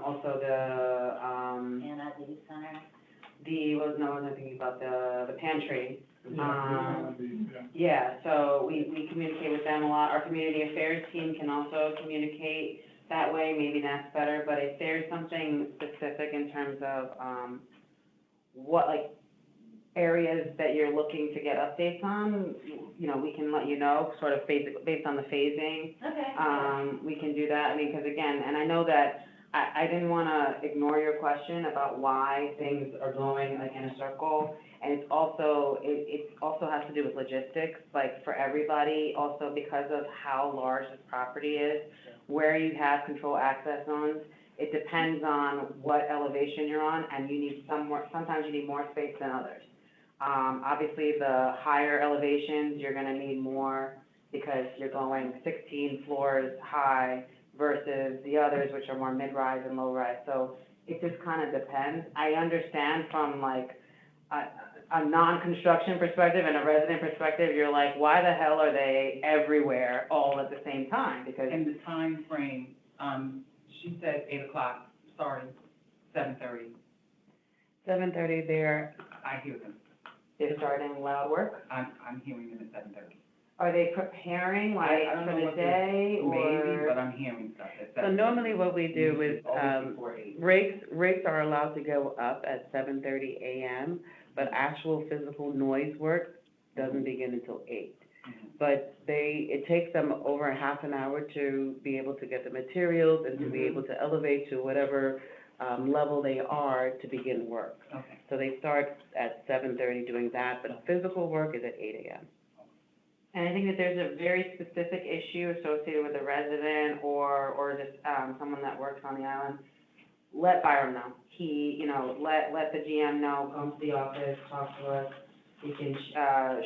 also And at the youth center? I wasn't thinking about the pantry. Yeah. Yeah, so we communicate with them a lot. Our community affairs team can also communicate that way, maybe that's better, but if there's something specific in terms of, what, like, areas that you're looking to get updates on, you know, we can let you know, sort of based on the phasing. Okay. We can do that, I mean, because again, and I know that I didn't want to ignore your question about why things are going like in a circle. And it also has to do with logistics, like for everybody, also because of how large this property is, where you have control access zones. It depends on what elevation you're on, and sometimes you need more space than others. Obviously, the higher elevations, you're gonna need more because you're going 16 floors high versus the others, which are more mid-rise and low-rise. So it just kind of depends. I understand from like a non-construction perspective and a resident perspective, you're like, why the hell are they everywhere all at the same time? Because And the time frame, she said 8 o'clock, sorry, 7:30. 7:30, they're I hear them. starting loud work. I'm hearing them at 7:30. Are they preparing like I don't know for the what day or? Maybe, but I'm hearing stuff at 7:30. So normally what we do is, Always before 8. rigs are allowed to go up at 7:30 a.m., but actual physical noise work doesn't begin until 8. But it takes them over half an hour to be able to get the materials and to be able to elevate to whatever, level they are to begin work. Okay. So they start at 7:30 doing that, but physical work is at 8 a.m. And I think that there's a very specific issue associated with a resident or just, someone that works on the island. Let Byram know. Let the GM know, come to the office, talk to us. You can,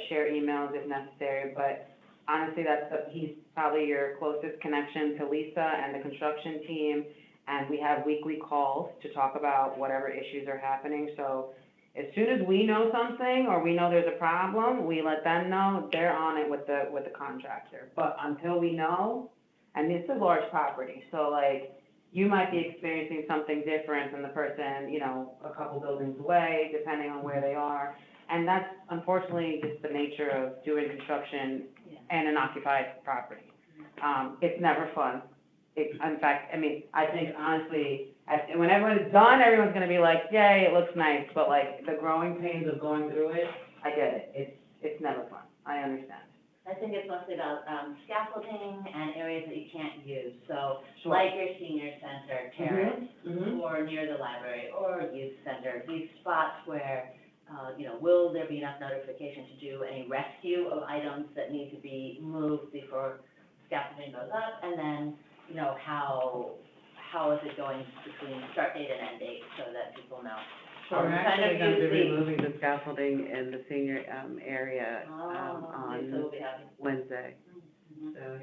share emails if necessary, but honestly, he's probably your closest connection to Lisa and the construction team. And we have weekly calls to talk about whatever issues are happening. So as soon as we know something or we know there's a problem, we let them know. They're on it with the contractor. But until we know, and it's a large property, so like, you might be experiencing something different than the person, a couple buildings away, depending on where they are. And that's unfortunately just the nature of doing construction in an occupied property. It's never fun. In fact, I think honestly, when everyone's done, everyone's gonna be like, yay, it looks nice, but like the growing pains of going through it, I get it. It's never fun. I understand. I think it's mostly about scaffolding and areas that you can't use. So Sure. like your senior center, terrace, or near the library, or youth center, these spots where, will there be enough notification to do any rescue of items that need to be moved before scaffolding goes up? And then, how is it going between start date and end date so that people know? We're Kind of actually gonna be use the- removing the scaffolding in the senior, area, So on we'll be happy. Wednesday, Mhm. so,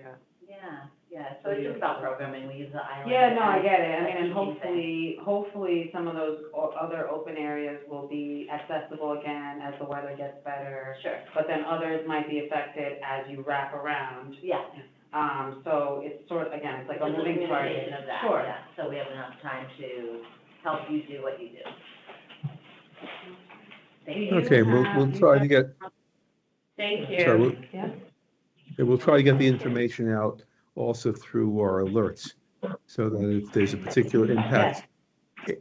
yeah. Yeah, so it's just about programming, we use the island. Yeah, no, I as get it, a and teaching thing. hopefully some of those other open areas will be accessible again as the weather gets better. Sure, But then others might be affected as you wrap around. yeah. So it's sort of, again, it's like a Just the moving target. communication of that, Sure. yeah, so we have enough time to help you do what you do. Thank you. Okay, we'll try to get, Thank sorry, you. Yeah. we'll try to get the information out also through our alerts, so that if there's a particular impact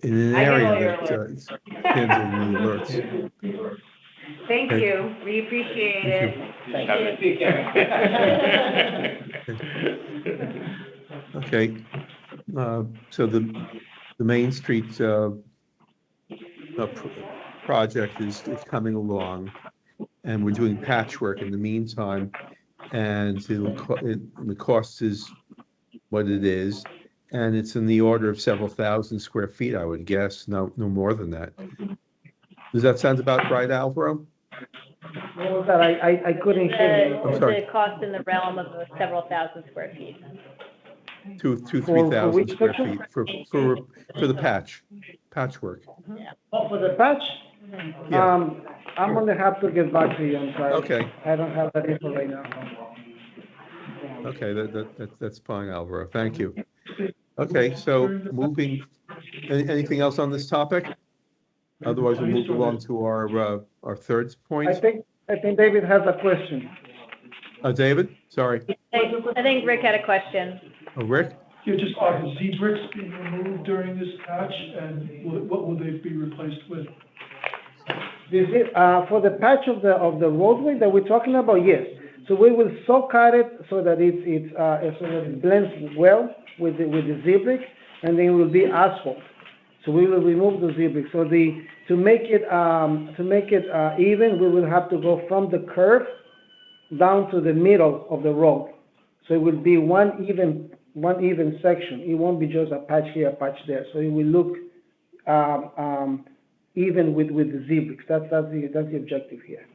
in an I get all area your that is handling the alerts. Thank Okay. you, we appreciate Thank it. Thank you. Okay, so the Main Street project is coming along, and we're doing patchwork in the meantime, and the cost is what it is, and it's in the order of several thousand square feet, I would guess, no more than that. Does that sound about right, Alvaro? What was that? I couldn't hear you. I'm sorry. The cost in the realm of several thousand square feet. 3,000 which square section? feet for the patchwork. Oh, for the patch? Yeah. I'm gonna have to get back to you, I'm sorry. Okay. I don't have that info right now. Okay, that's fine, Alvaro. Thank you. Okay, so anything else on this topic? Otherwise, we'll move along to our third point. I think David has a question. David, sorry. I think Rick had a question. Oh, Rick? Yeah, just are the Z-bricks being removed during this patch, and what will they be replaced with? For the patch of the roadway that we're talking about, yes. So we will saw cut it so that it blends well with the Z-brick, and then it will be asphalt. So we will remove the Z-brick. So to make it even, we will have to go from the curve down to the middle of the road. So it will be one even section. It won't be just a patch here, a patch there. So it will look even with the Z-bricks. That's the objective here.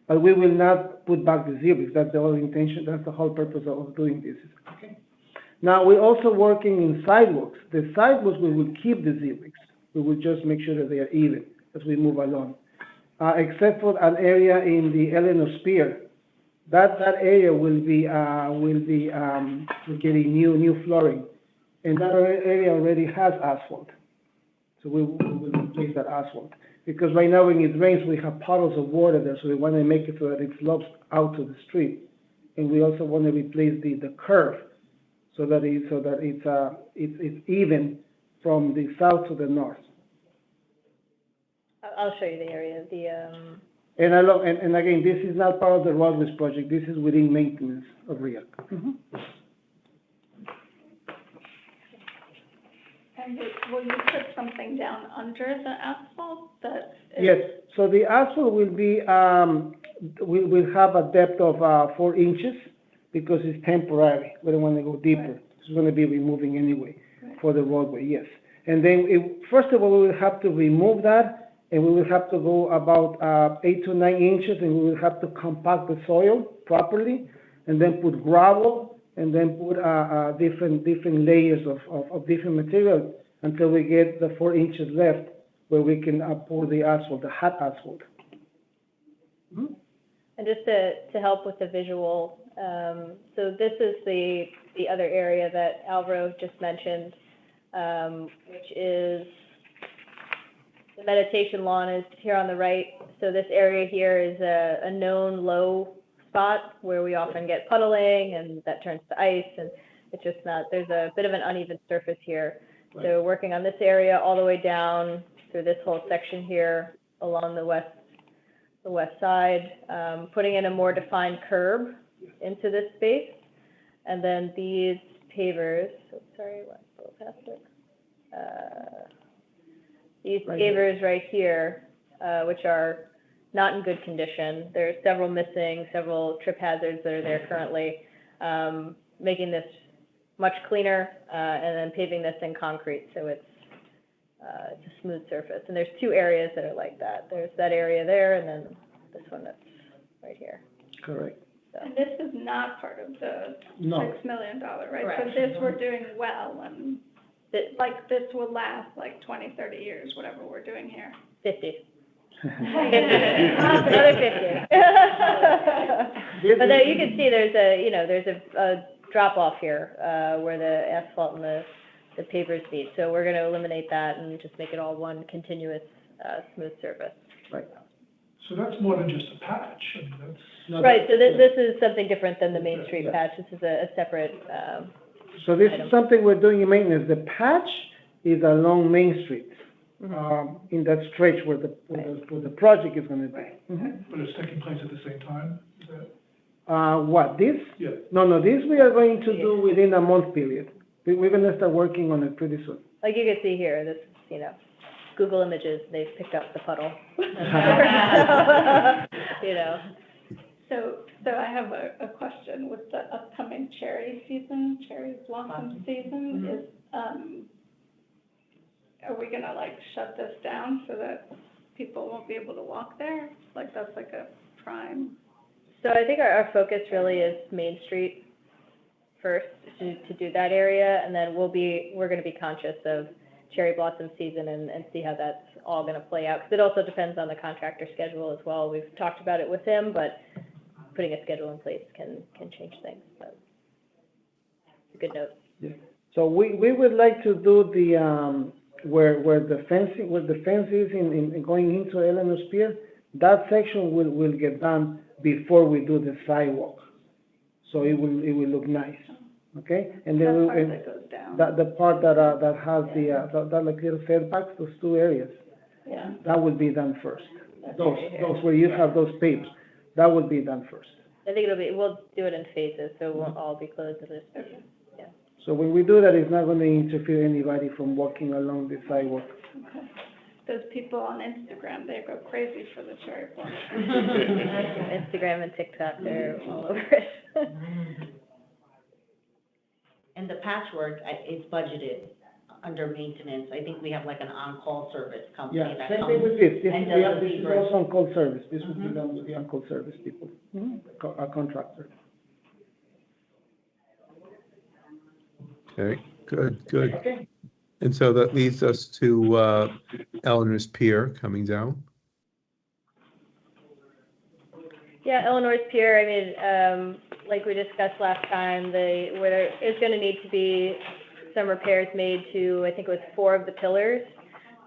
But we will not put back the Z-bricks. That's the whole intention. That's the whole purpose of doing this. Okay. Now we're also working in sidewalks. The sidewalks we will keep the Z-bricks. We will just make sure that they are even as we move along. Except for an area in the Eleanor Spear. That area will be getting new flooring, and that area already has asphalt. So we will replace that asphalt because right now when it rains we have puddles of water there. So we want to make it so that it slopes out to the street, and we also want to replace the curve so that it's even from the south to the north. I'll show you the area. And again, this is not part of the roadways project. This is within maintenance of REDAC. And will you put something down under the asphalt that is? Yes, so the asphalt will be, will have a depth of 4 inches because it's temporary. We don't want to go deeper. Right. It's going to be removing anyway for the roadway, yes. And then, first of all, we will have to remove that, and we will have to go about 8 to 9 inches, and we will have to compact the soil properly, and then put gravel, and then put different layers of different material until we get the 4 inches left where we can pour the asphalt, the hot asphalt. And just to help with the visual, so this is the other area that Alvaro just mentioned, which is the meditation lawn is here on the right. So this area here is a known low spot where we often get puddling, and that turns to ice, and it's just not, there's a bit of an uneven surface here. Right. So working on this area all the way down through this whole section here along the west side, putting in a more defined curb into this space, and then these pavers, sorry, let's go past it. These pavers right here, which are not in good condition. There's several missing, several trip hazards that are there currently, making this much cleaner, and then paving this in concrete so it's a smooth surface. And there's 2 areas that are like that. There's that area there, and then this one that's right here. Correct. So. And this is not part of the $6 million, right? Correct. So this we're doing well, and this will last like 20, 30 years, whatever we're doing here. 50. Another 50. But there, you can see there's a drop off here where the asphalt and the pavers meet. So we're going to eliminate that and just make it all one continuous smooth surface. Right. So that's more than just a patch. I mean, that's right. So this is something different than the Main Street patch. This is a separate. So this is something we're doing in maintenance. The patch is along Main Street. in that stretch where the project is gonna be. Mhm. But it's taking place at the same time, is that? What, this? Yeah. No, this we are going to do within a month period. We're gonna start working on it pretty soon. Like you can see here, this, you know, Google Images, they've picked up the puddle. You know, So I have a question with the upcoming cherry season, cherry blossom season, is, are we gonna like shut this down so that people won't be able to walk there? Like that's like a prime. so I think our focus really is Main Street first to do that area, and then we're gonna be conscious of cherry blossom season and see how that's all gonna play out. Because it also depends on the contractor schedule as well. We've talked about it with him, but putting a schedule in place can change things, but it's a good note. Yeah. So we would like to do the, where the fence is in going into Eleanor's Pier, that section will get done before we do the sidewalk. So it will look nice, okay? And then That part that goes down. the part that has that like little setbacks, those two areas, Yeah. that will be done first. That's Those right here. where you have those paved, that will be done first. I think we'll do it in phases, so it won't all be closed at this point. Yeah. So when we do that, it's not gonna interfere anybody from walking along the sidewalk. Okay. Those people on Instagram, they go crazy for the cherry blossom. Instagram and TikTok, they're all over it. And the patchwork is budgeted under maintenance. I think we have like an on-call service company Yeah, that same comes. thing with this. This and is, does yeah, the this is labor. also on-call service. This would be Mhm. done with the on-call service people, a contractor. Okay, good. Okay. And so that leads us to Eleanor's Pier coming down. Yeah, Illinois Pier, I mean, like we discussed last time, where there is gonna need to be some repairs made to, I think it was 4 of the pillars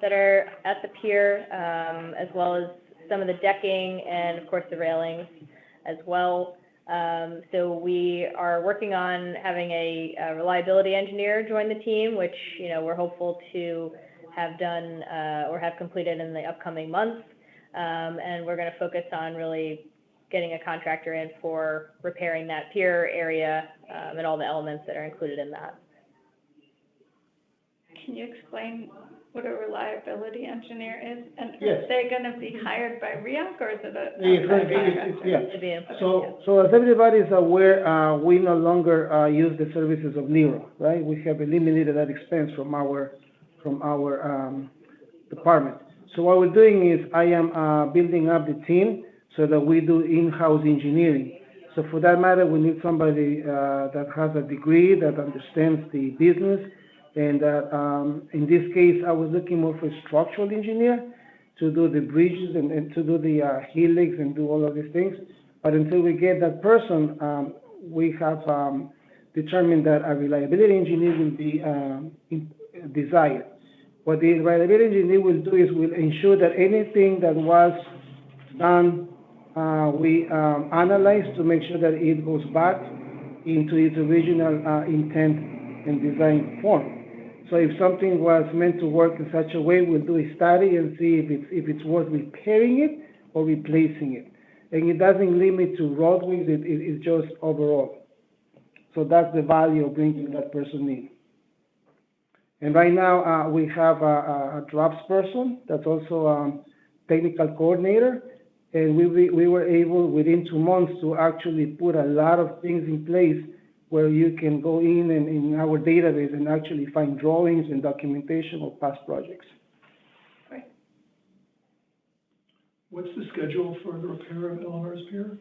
that are at the pier, as well as some of the decking and of course the railings as well. So we are working on having a reliability engineer join the team, which, you know, we're hopeful to have done, or have completed in the upcoming months. And we're gonna focus on really getting a contractor in for repairing that pier area, and all the elements that are included in that. Can you explain what a reliability engineer is? And Yes. are they gonna be hired by REAC or is it a? It's gonna outside be- contractor? yeah. To be in- So as everybody is aware, we no longer use the services of Nero, right? We have eliminated that expense from our department. So what we're doing is I am building up the team so that we do in-house engineering. So for that matter, we need somebody that has a degree, that understands the business, and that, in this case, I was looking more for a structural engineer to do the bridges and to do the helix and do all of these things. But until we get that person, we have determined that a reliability engineer will be desired. What the reliability engineer will do is will ensure that anything that was done, we analyze to make sure that it goes back into its original intent and design form. So if something was meant to work in such a way, we'll do a study and see if it's worth repairing it or replacing it. And it doesn't limit to roadways, it's just overall. So that's the value of bringing that person in. And right now, we have a drafts person that's also technical coordinator. And we were able, within 2 months, to actually put a lot of things in place where you can go in and in our database and actually find drawings and documentation of past projects. What's the schedule for the repair of Eleanor's Pier?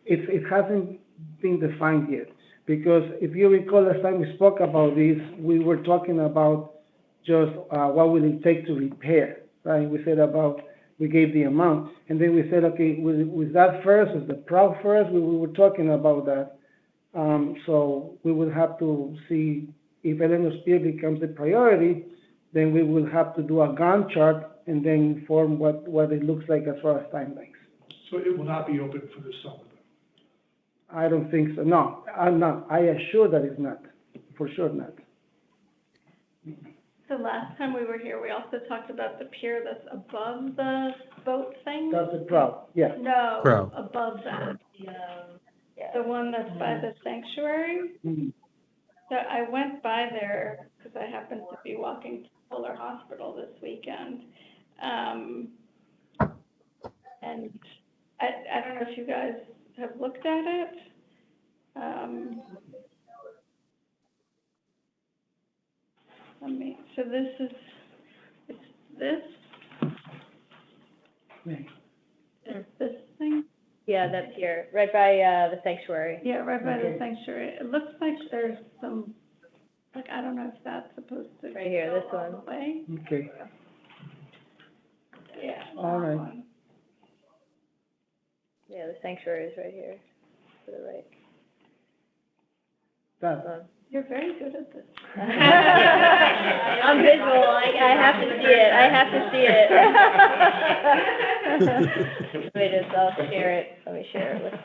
It hasn't been defined yet, because if you recall, last time we spoke about this, we were talking about just what will it take to repair, right? We said we gave the amount, and then we said, okay, with that first, with the prow first, we were talking about that. So we will have to see if Eleanor's Pier becomes a priority, then we will have to do a Gantt chart and then inform what it looks like as far as timelines. So it will not be open for this summer, then? I don't think so. No, I'm not. I assure that it's not. For sure not. the last time we were here, we also talked about the pier that's above the boat thing? That's the problem, yeah. No, Crow. above that, Yeah. the one that's by the sanctuary. Mhm. So I went by there because I happened to be walking to Fuller Hospital this weekend. And I don't know if you guys have looked at it. So this is, it's this, it's this thing? Yeah, that pier, right by, the sanctuary. Yeah, right by the Okay. sanctuary. It looks like there's some, like, I don't know if that's supposed to Right here, this go all one. the way. Okay, Yeah. all that right. one. Yeah, the sanctuary is right here, to the right. That, You're very good at this. I'm visual, I have to see it, I have to see it. Wait, I'll share it, let me share it with,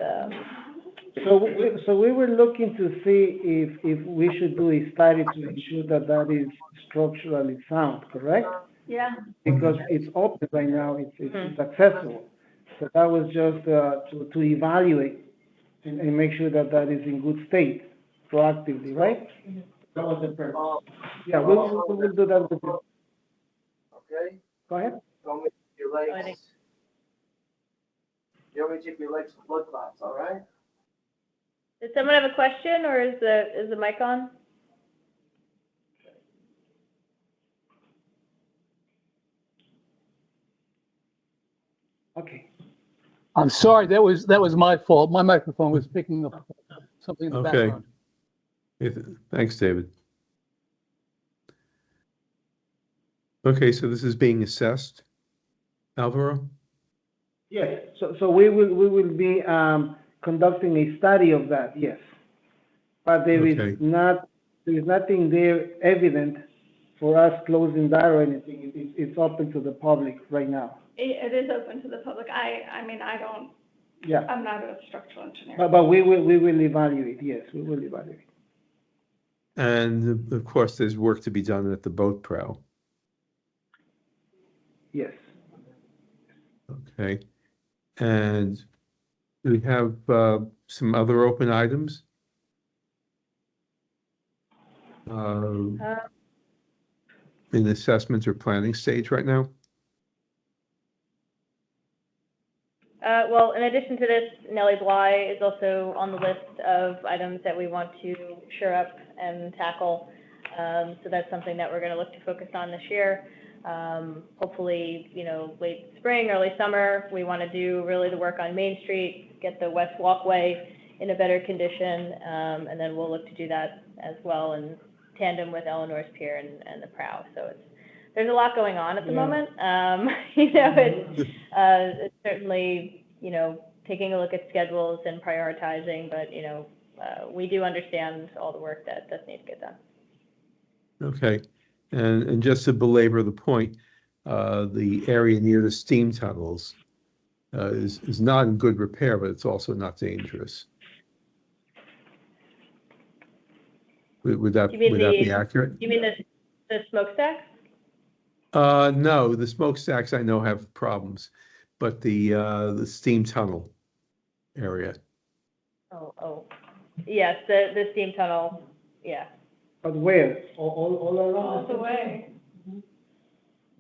so we were looking to see if we should do a study to ensure that that is structurally sound, correct? Yeah. Because it's open right now, it's accessible. So that was just, to evaluate and make sure that that is in good state proactively, right? That was the purpose. Yeah, we will do that with you. Okay? Go ahead. Don't make your I legs, think- you don't make your legs for blood clots, all right? Does someone have a question, or is the mic on? Okay. I'm sorry, that was my fault. My microphone was picking up something in the Okay. background. Thanks, David. Okay, so this is being assessed. Alvaro? Yes, so we will be, conducting a study of that, yes. But there Okay. is nothing there evident for us closing that or anything. It's open to the public right now. It is open to the public. I mean, Yeah, I'm not a structural engineer. but we will evaluate, yes, we will evaluate. And of course, there's work to be done at the boat prow. Yes. Okay. And do we have some other open items? In assessment or planning stage right now? Well, in addition to this, Nellie Bly is also on the list of items that we want to shore up and tackle. So that's something that we're gonna look to focus on this year. Hopefully, late spring, early summer, we want to do really the work on Main Street, get the west walkway in a better condition, and then we'll look to do that as well in tandem with Eleanor's Pier and the Prow. So there's a lot going on at the moment. It's certainly, taking a look at schedules and prioritizing, but, we do understand all the work that does need to get done. Okay. And just to belabor the point, the area near the steam tunnels is not in good repair, but it's also not dangerous. Would that be accurate? You mean the smokestacks? No, the smokestacks I know have problems, but the steam tunnel area. Oh, yes, the steam tunnel, yeah. But where? All around? All the way.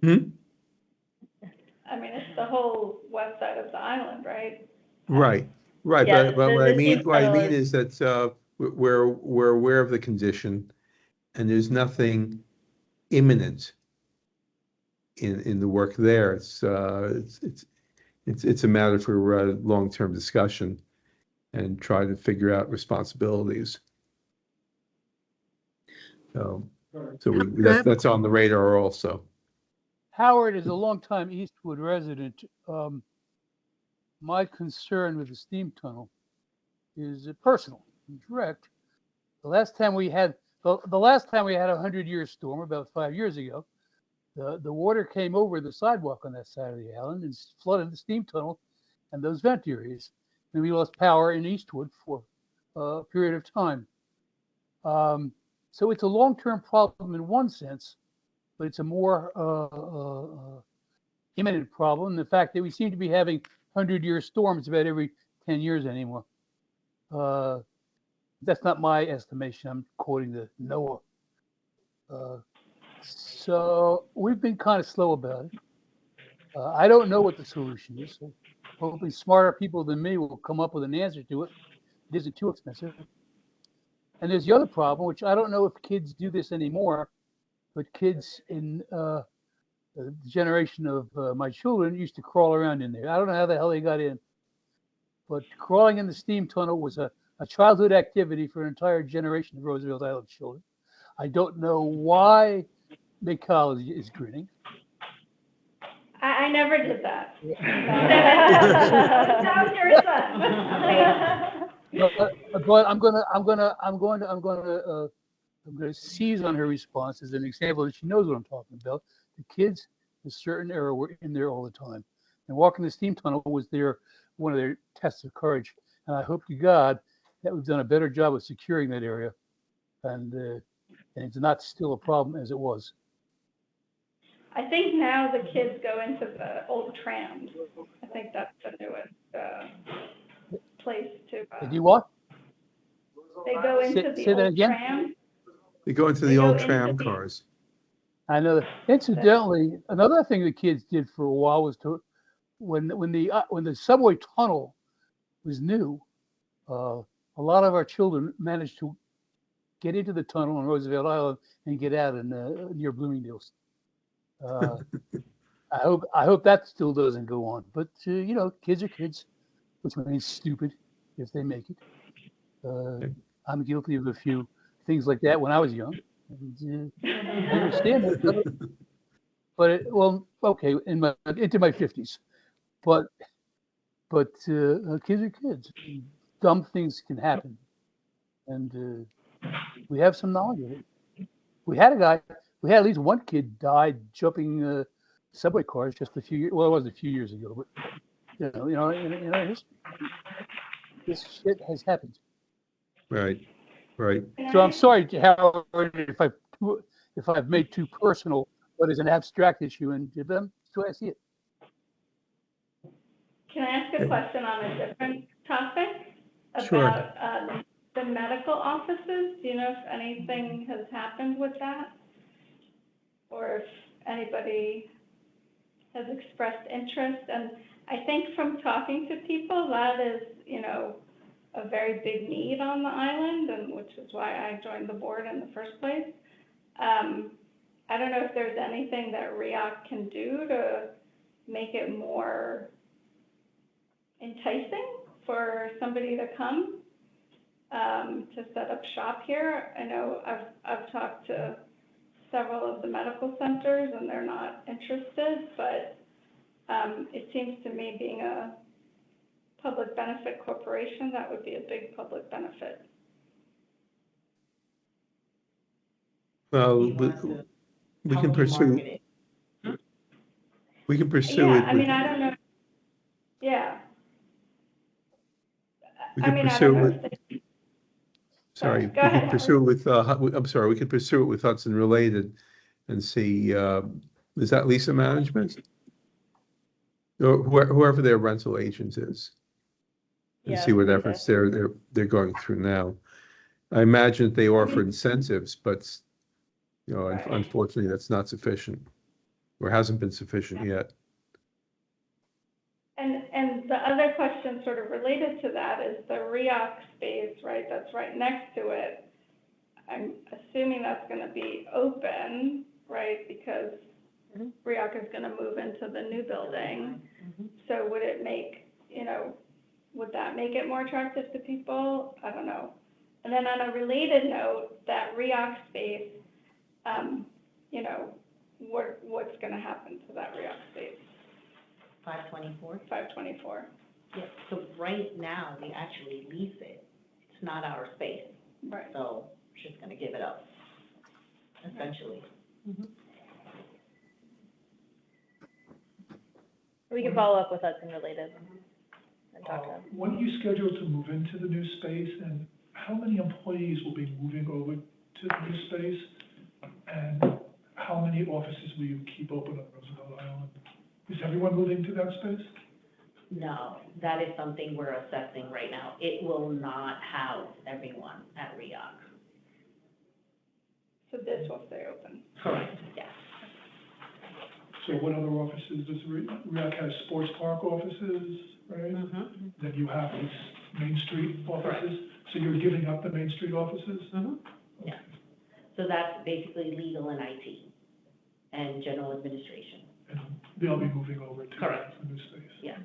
Hmm? I mean, it's the whole west side of the island, right? Right. Yeah, But what I the mean, steam tunnel is that we're aware of the condition, and there's nothing imminent in the work there. It's a matter for long-term discussion and try to figure out responsibilities. So that's on the radar also. Howard is a longtime Eastwood resident. My concern with the steam tunnel is personal. Correct. The last time we had a 100-year storm about 5 years ago, the water came over the sidewalk on that side of the island and flooded the steam tunnel and those vent areas, and we lost power in Eastwood for a period of time. So it's a long-term problem in one sense, but it's a more imminent problem. The fact that we seem to be having 100-year storms about every 10 years anymore. That's not my estimation. I'm quoting the NOAA. So we've been kind of slow about it. I don't know what the solution is. So hopefully smarter people than me will come up with an answer to it. It isn't too expensive. And there's the other problem, which I don't know if kids do this anymore, but kids in the generation of my children used to crawl around in there. I don't know how the hell they got in, but crawling in the steam tunnel was a childhood activity for an entire generation of Roosevelt Island children. I don't know why Big College is grinning. I never did that. That was your son. But I'm gonna seize on her response as an example that she knows what I'm talking about. The kids in a certain era were in there all the time, and walking the steam tunnel was one of their tests of courage. And I hope to God that we've done a better job of securing that area, and it's not still a problem as it was. I think now the kids go into the old trams. I think that's the newest place to. They do what? They go into the say that old again? trams. They go into the old tram cars. I know. Incidentally, another thing the kids did for a while was when the subway tunnel was new, a lot of our children managed to get into the tunnel on Roosevelt Island and get out near Bloomingdale's. I hope that still doesn't go on. But kids are kids, which means stupid if they make it. I'm guilty of a few things like that when I was young. And, I understand that, but okay, into my 50s. But kids are kids. Dumb things can happen, and we have some knowledge of it. We had at least one kid died jumping subway cars just a few years. Well, it wasn't a few years ago, but in our history, this shit has happened. Right. So I'm sorry, Howard, if I've made too personal what is an abstract issue, and that's the way I see it. Can I ask a question on a different topic? Sure. About the medical offices? Do you know if anything has happened with that? Or if anybody has expressed interest? And I think from talking to people, that is, a very big need on the island, and which is why I joined the board in the first place. I don't know if there's anything that REDAC can do to make it more enticing for somebody to come to set up shop here. I know I've talked to several of the medical centers and they're not interested, but it seems to me, being a public benefit corporation, that would be a big public benefit. Well, we can pursue. We can pursue it. I mean, I don't know. Yeah. We can pursue it. Sorry, we go ahead, can pursue it with. I'm sorry, we could pursue it with Hudson Related, and see. Is that Lisa Management? Or whoever their rental agent is, and see what efforts they're going through now. I imagine they offer incentives, but unfortunately, that's not sufficient, or hasn't been sufficient yet. And the other question sort of related to that is the REDAC space, right? That's right next to it. I'm assuming that's going to be open, right? Because REDAC is going to move into the new building. So would it make, would that make it more attractive to people? I don't know. And then on a related note, that REDAC space, what's going to happen to that REDAC space? 524? 524. Yes, so right now, we actually lease it. It's not our space. Right. So we're just gonna give it up, essentially. We can follow up with Hudson Related and talk to them. When are you scheduled to move into the new space, and how many employees will be moving over to the new space? And how many many offices will you keep open on Roosevelt Island? Is everyone moving to that space? No, that is something we're assessing right now. It will not house everyone at REDAC. So this will stay open. Correct, yes. So what other offices does REAC has? Sports park offices, right? Mm-hmm. Then you have these Main Street offices. So you're giving up the Main Street offices? Mm-hmm. Yeah. So that's basically legal and IT and general administration. And they'll be moving over to Correct. the new space? Yeah.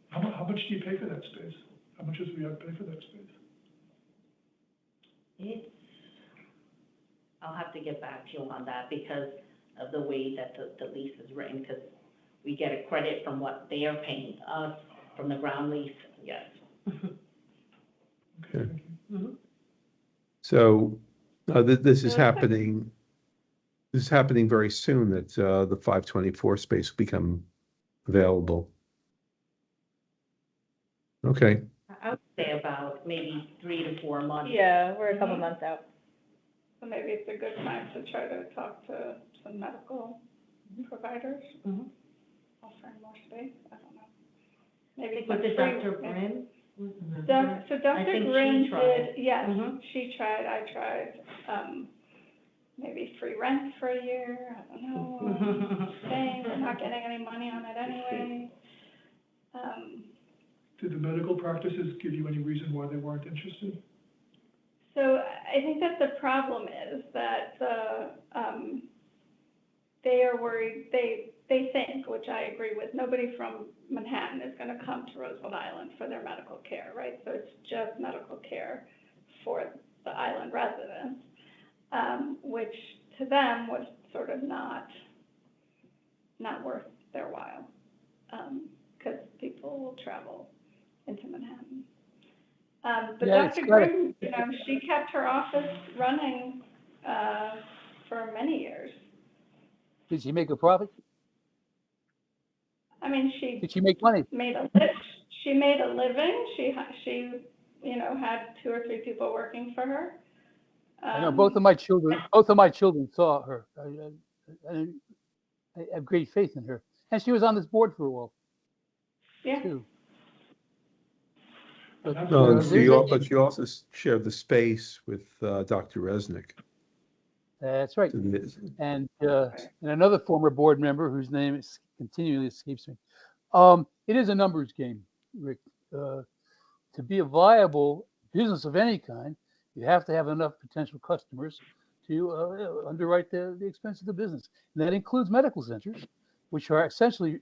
How much do you pay for that space? How much does REAC pay for that space? I'll have to get back to you on that because of the way that the lease is written, because we get a credit from what they are paying us from the ground lease, yes. Okay. Mhm. So this is So it's like- happening. This is happening very soon that the 524 space will become available. Okay. I would say about maybe 3 to 4 months. Yeah, we're a couple months out. So maybe it's a good time to try to talk to some medical providers, Mhm. offering more space, I don't know. I Maybe think some was it free- Dr. Brin? So I Dr. think she Grin tried. did, yes, Mhm. she tried, I tried, maybe free rent for a year, I don't know. Saying we're not getting any money on it anyway. Did the medical practices give you any reason why they weren't interested? So I think that the problem is that they are worried, they think, which I agree with, nobody from Manhattan is gonna come to Roosevelt Island for their medical care, right? So it's just medical care for the island residents, which to them was sort of not worth their while, because people will travel into Manhattan. But Yeah, it's Dr. gotta- Grimm, she kept her office running for many years. Did she make a profit? I mean, she Did she make money? made a living. She had 2 or 3 people working for her. I know both of my children saw her. I have great faith in her, and she was on this board for a while Yeah. too. But, No, there's but you also shared the space with Dr. Resnick. that's right. So And another former board member whose name continually escapes me. It is a numbers game, Rick. To be a viable business of any kind, you have to have enough potential customers to underwrite the expense of the business. And that includes medical centers, which are essentially,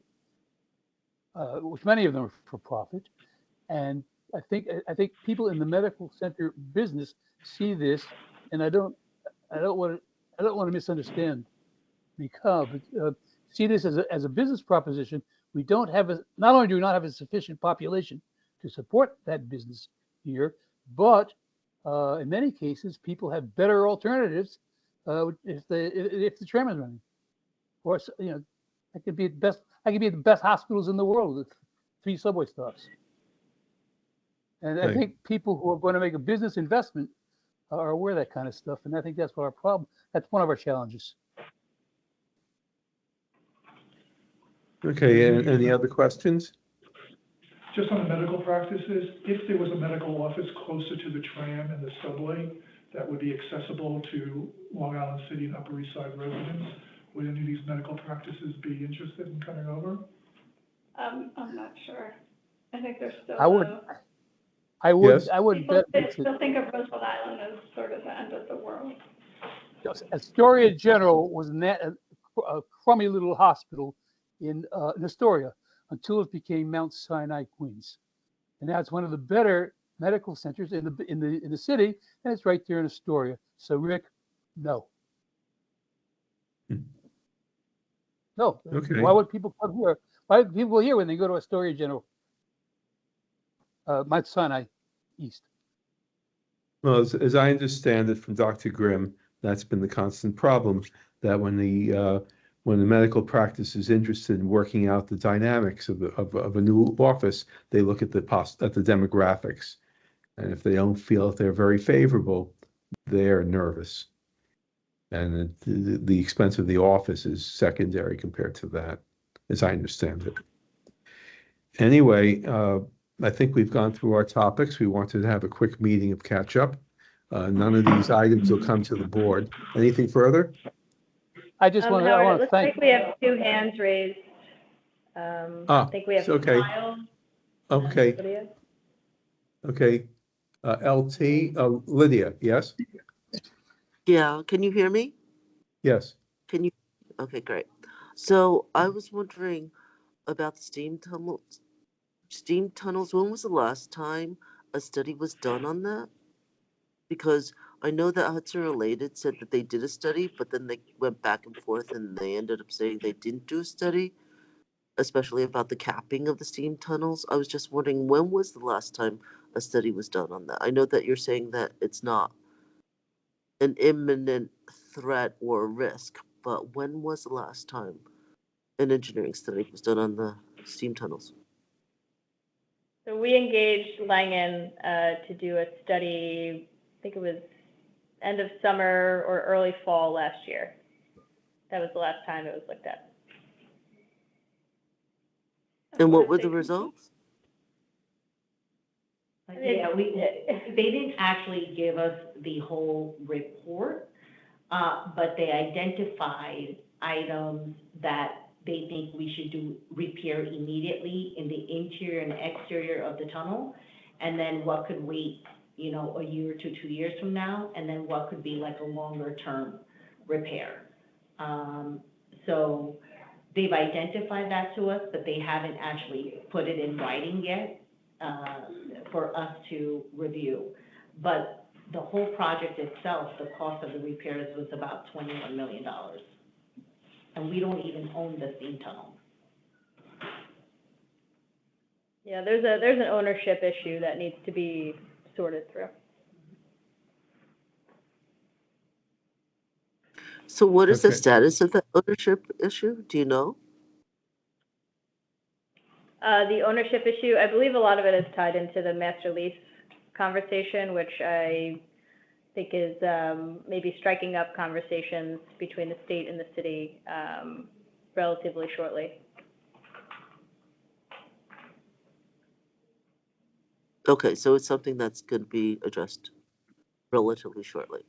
which many of them are for profit. And I think people in the medical center business see this, and I don't want to misunderstand because see this as a business proposition. We don't have not only do we not have a sufficient population to support that business here, but in many cases, people have better alternatives if the tram is running. Or I could be at the best hospitals in the world with 3 subway stops. And I think people who are going to make a business investment are aware of that kind of stuff, and I think that's what our problem. That's one of our challenges. Okay, and any other questions? Just on the medical practices, if there was a medical office closer to the tram and the subway that would be accessible to Long Island City and Upper East Side residents, would any of these medical practices be interested in coming over? I'm not sure. I think there's still. I would Yes. People bet still think of Roosevelt Island as sort of the end of the world. Astoria General was a crummy little hospital in Astoria until it became Mount Sinai, Queens, and now it's one of the better medical centers in the city, and it's right there in Astoria. So Rick, no. No. Okay. Why would people come here? Why would people go here when they go to Astoria General? Mount Sinai East. Well, as I understand it from Dr. Grimm, that's been the constant problem, that when the medical practice is interested in working out the dynamics of a new office, they look at the demographics. And if they don't feel that they're very favorable, they're nervous. And the expense of the office is secondary compared to that, as I understand it. Anyway, I think we've gone through our topics. We wanted to have a quick meeting of catch up. None of these items will come to the board. Anything further? I just want to, I Howard, it want to looks thank, like we have two hands raised. I think we have it's okay. Kyle and Okay, Lydia. okay. LT, Lydia, yes? Yeah, can you hear me? Yes. Can you? Okay, great. So I was wondering about the steam tunnels. Steam tunnels, when was the last time a study was done on that? Because I know that Hudson Related said that they did a study, but then they went back and forth and they ended up saying they didn't do a study, especially about the capping of the steam tunnels. I was just wondering, when was the last time a study was done on that? I know that you're saying that it's not an imminent threat or risk, but when was the last time an engineering study was done on the steam tunnels? So we engaged Langen to do a study, I think it was end of summer or early fall last year. That was the last time it was looked at. And what were the results? Yeah, they didn't actually give us the whole report, but they identified items that they think we should do repair immediately in the interior and exterior of the tunnel, and then what could wait, you know, a year to 2 years from now, and then what could be like a longer term repair. So they've identified that to us, but they haven't actually put it in writing yet for us to review. But the whole project itself, the cost of the repairs was about $21 million. And we don't even own the steam tunnel. Yeah, there's an ownership issue that needs to be sorted through. So what is the Okay. status of the ownership issue? Do you know? The ownership issue, I believe a lot of it is tied into the master lease conversation, which I think is maybe striking up conversations between the state and the city relatively shortly. Okay, so it's something that's going to be addressed relatively shortly.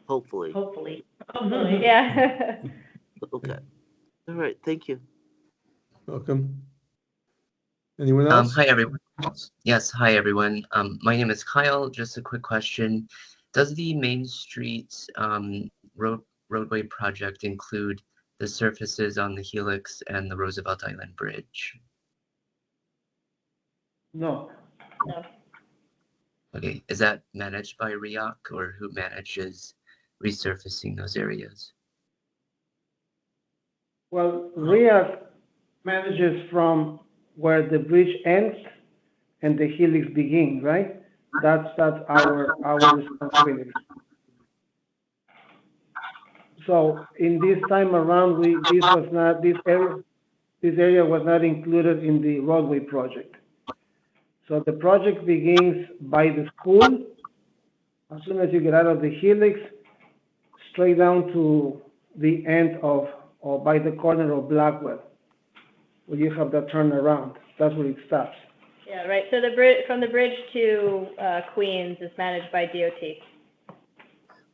Hopefully. Hopefully. Yeah. Okay. All right, thank you. Welcome. Anyone else? Hi, everyone. Yes, hi, everyone. My name is Kyle. Just a quick question. Does the Main Street roadway project include the surfaces on the Helix and the Roosevelt Island Bridge? No. No. Okay, is that managed by REDAC, or who manages resurfacing those areas? Well, REAC manages from where the bridge ends and the helix begins, right? That's our responsibility. So in this time around, this area was not included in the roadway project. So the project begins by the school. As soon as you get out of the helix, straight down to the end of, or by the corner of Blackwell, where you have that turnaround. That's where it stops. Yeah, right. So the bridge, from the bridge to Queens, is managed by DOT.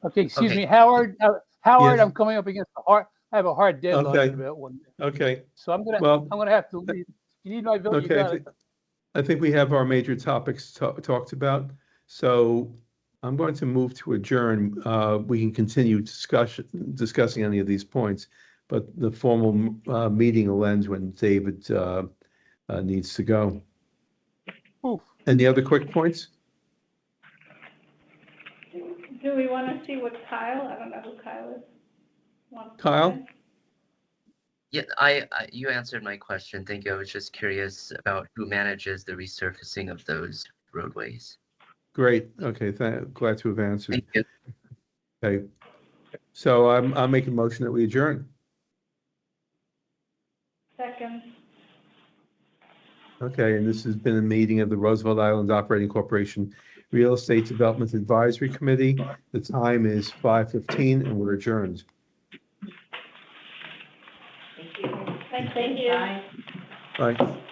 okay, excuse Okay. me, Howard, Howard, Yes. I'm coming up against I have a hard deadline Okay. in about 1 minute. Okay, So I'm well, gonna have to leave. You need my vote, you okay, got it. I think we have our major topics talked about. So I'm going to move to adjourn. We can continue discussing any of these points, but the formal meeting will end when David needs to go. Oof. Any other quick points? Do we want to see what Kyle, I don't know who Kyle is. wants to Kyle? say? Yeah, you answered my question. Thank you. I was just curious about who manages the resurfacing of those roadways. Great. Okay, glad to have answered. Thank you. Okay. So I'll make a motion that we adjourn. Second. Okay, and this has been a meeting of the Roosevelt Island Operating Corporation Real Estate Development Advisory Committee. The time is 5:15 and we're adjourned. Thank you. Thank you. Bye. Bye.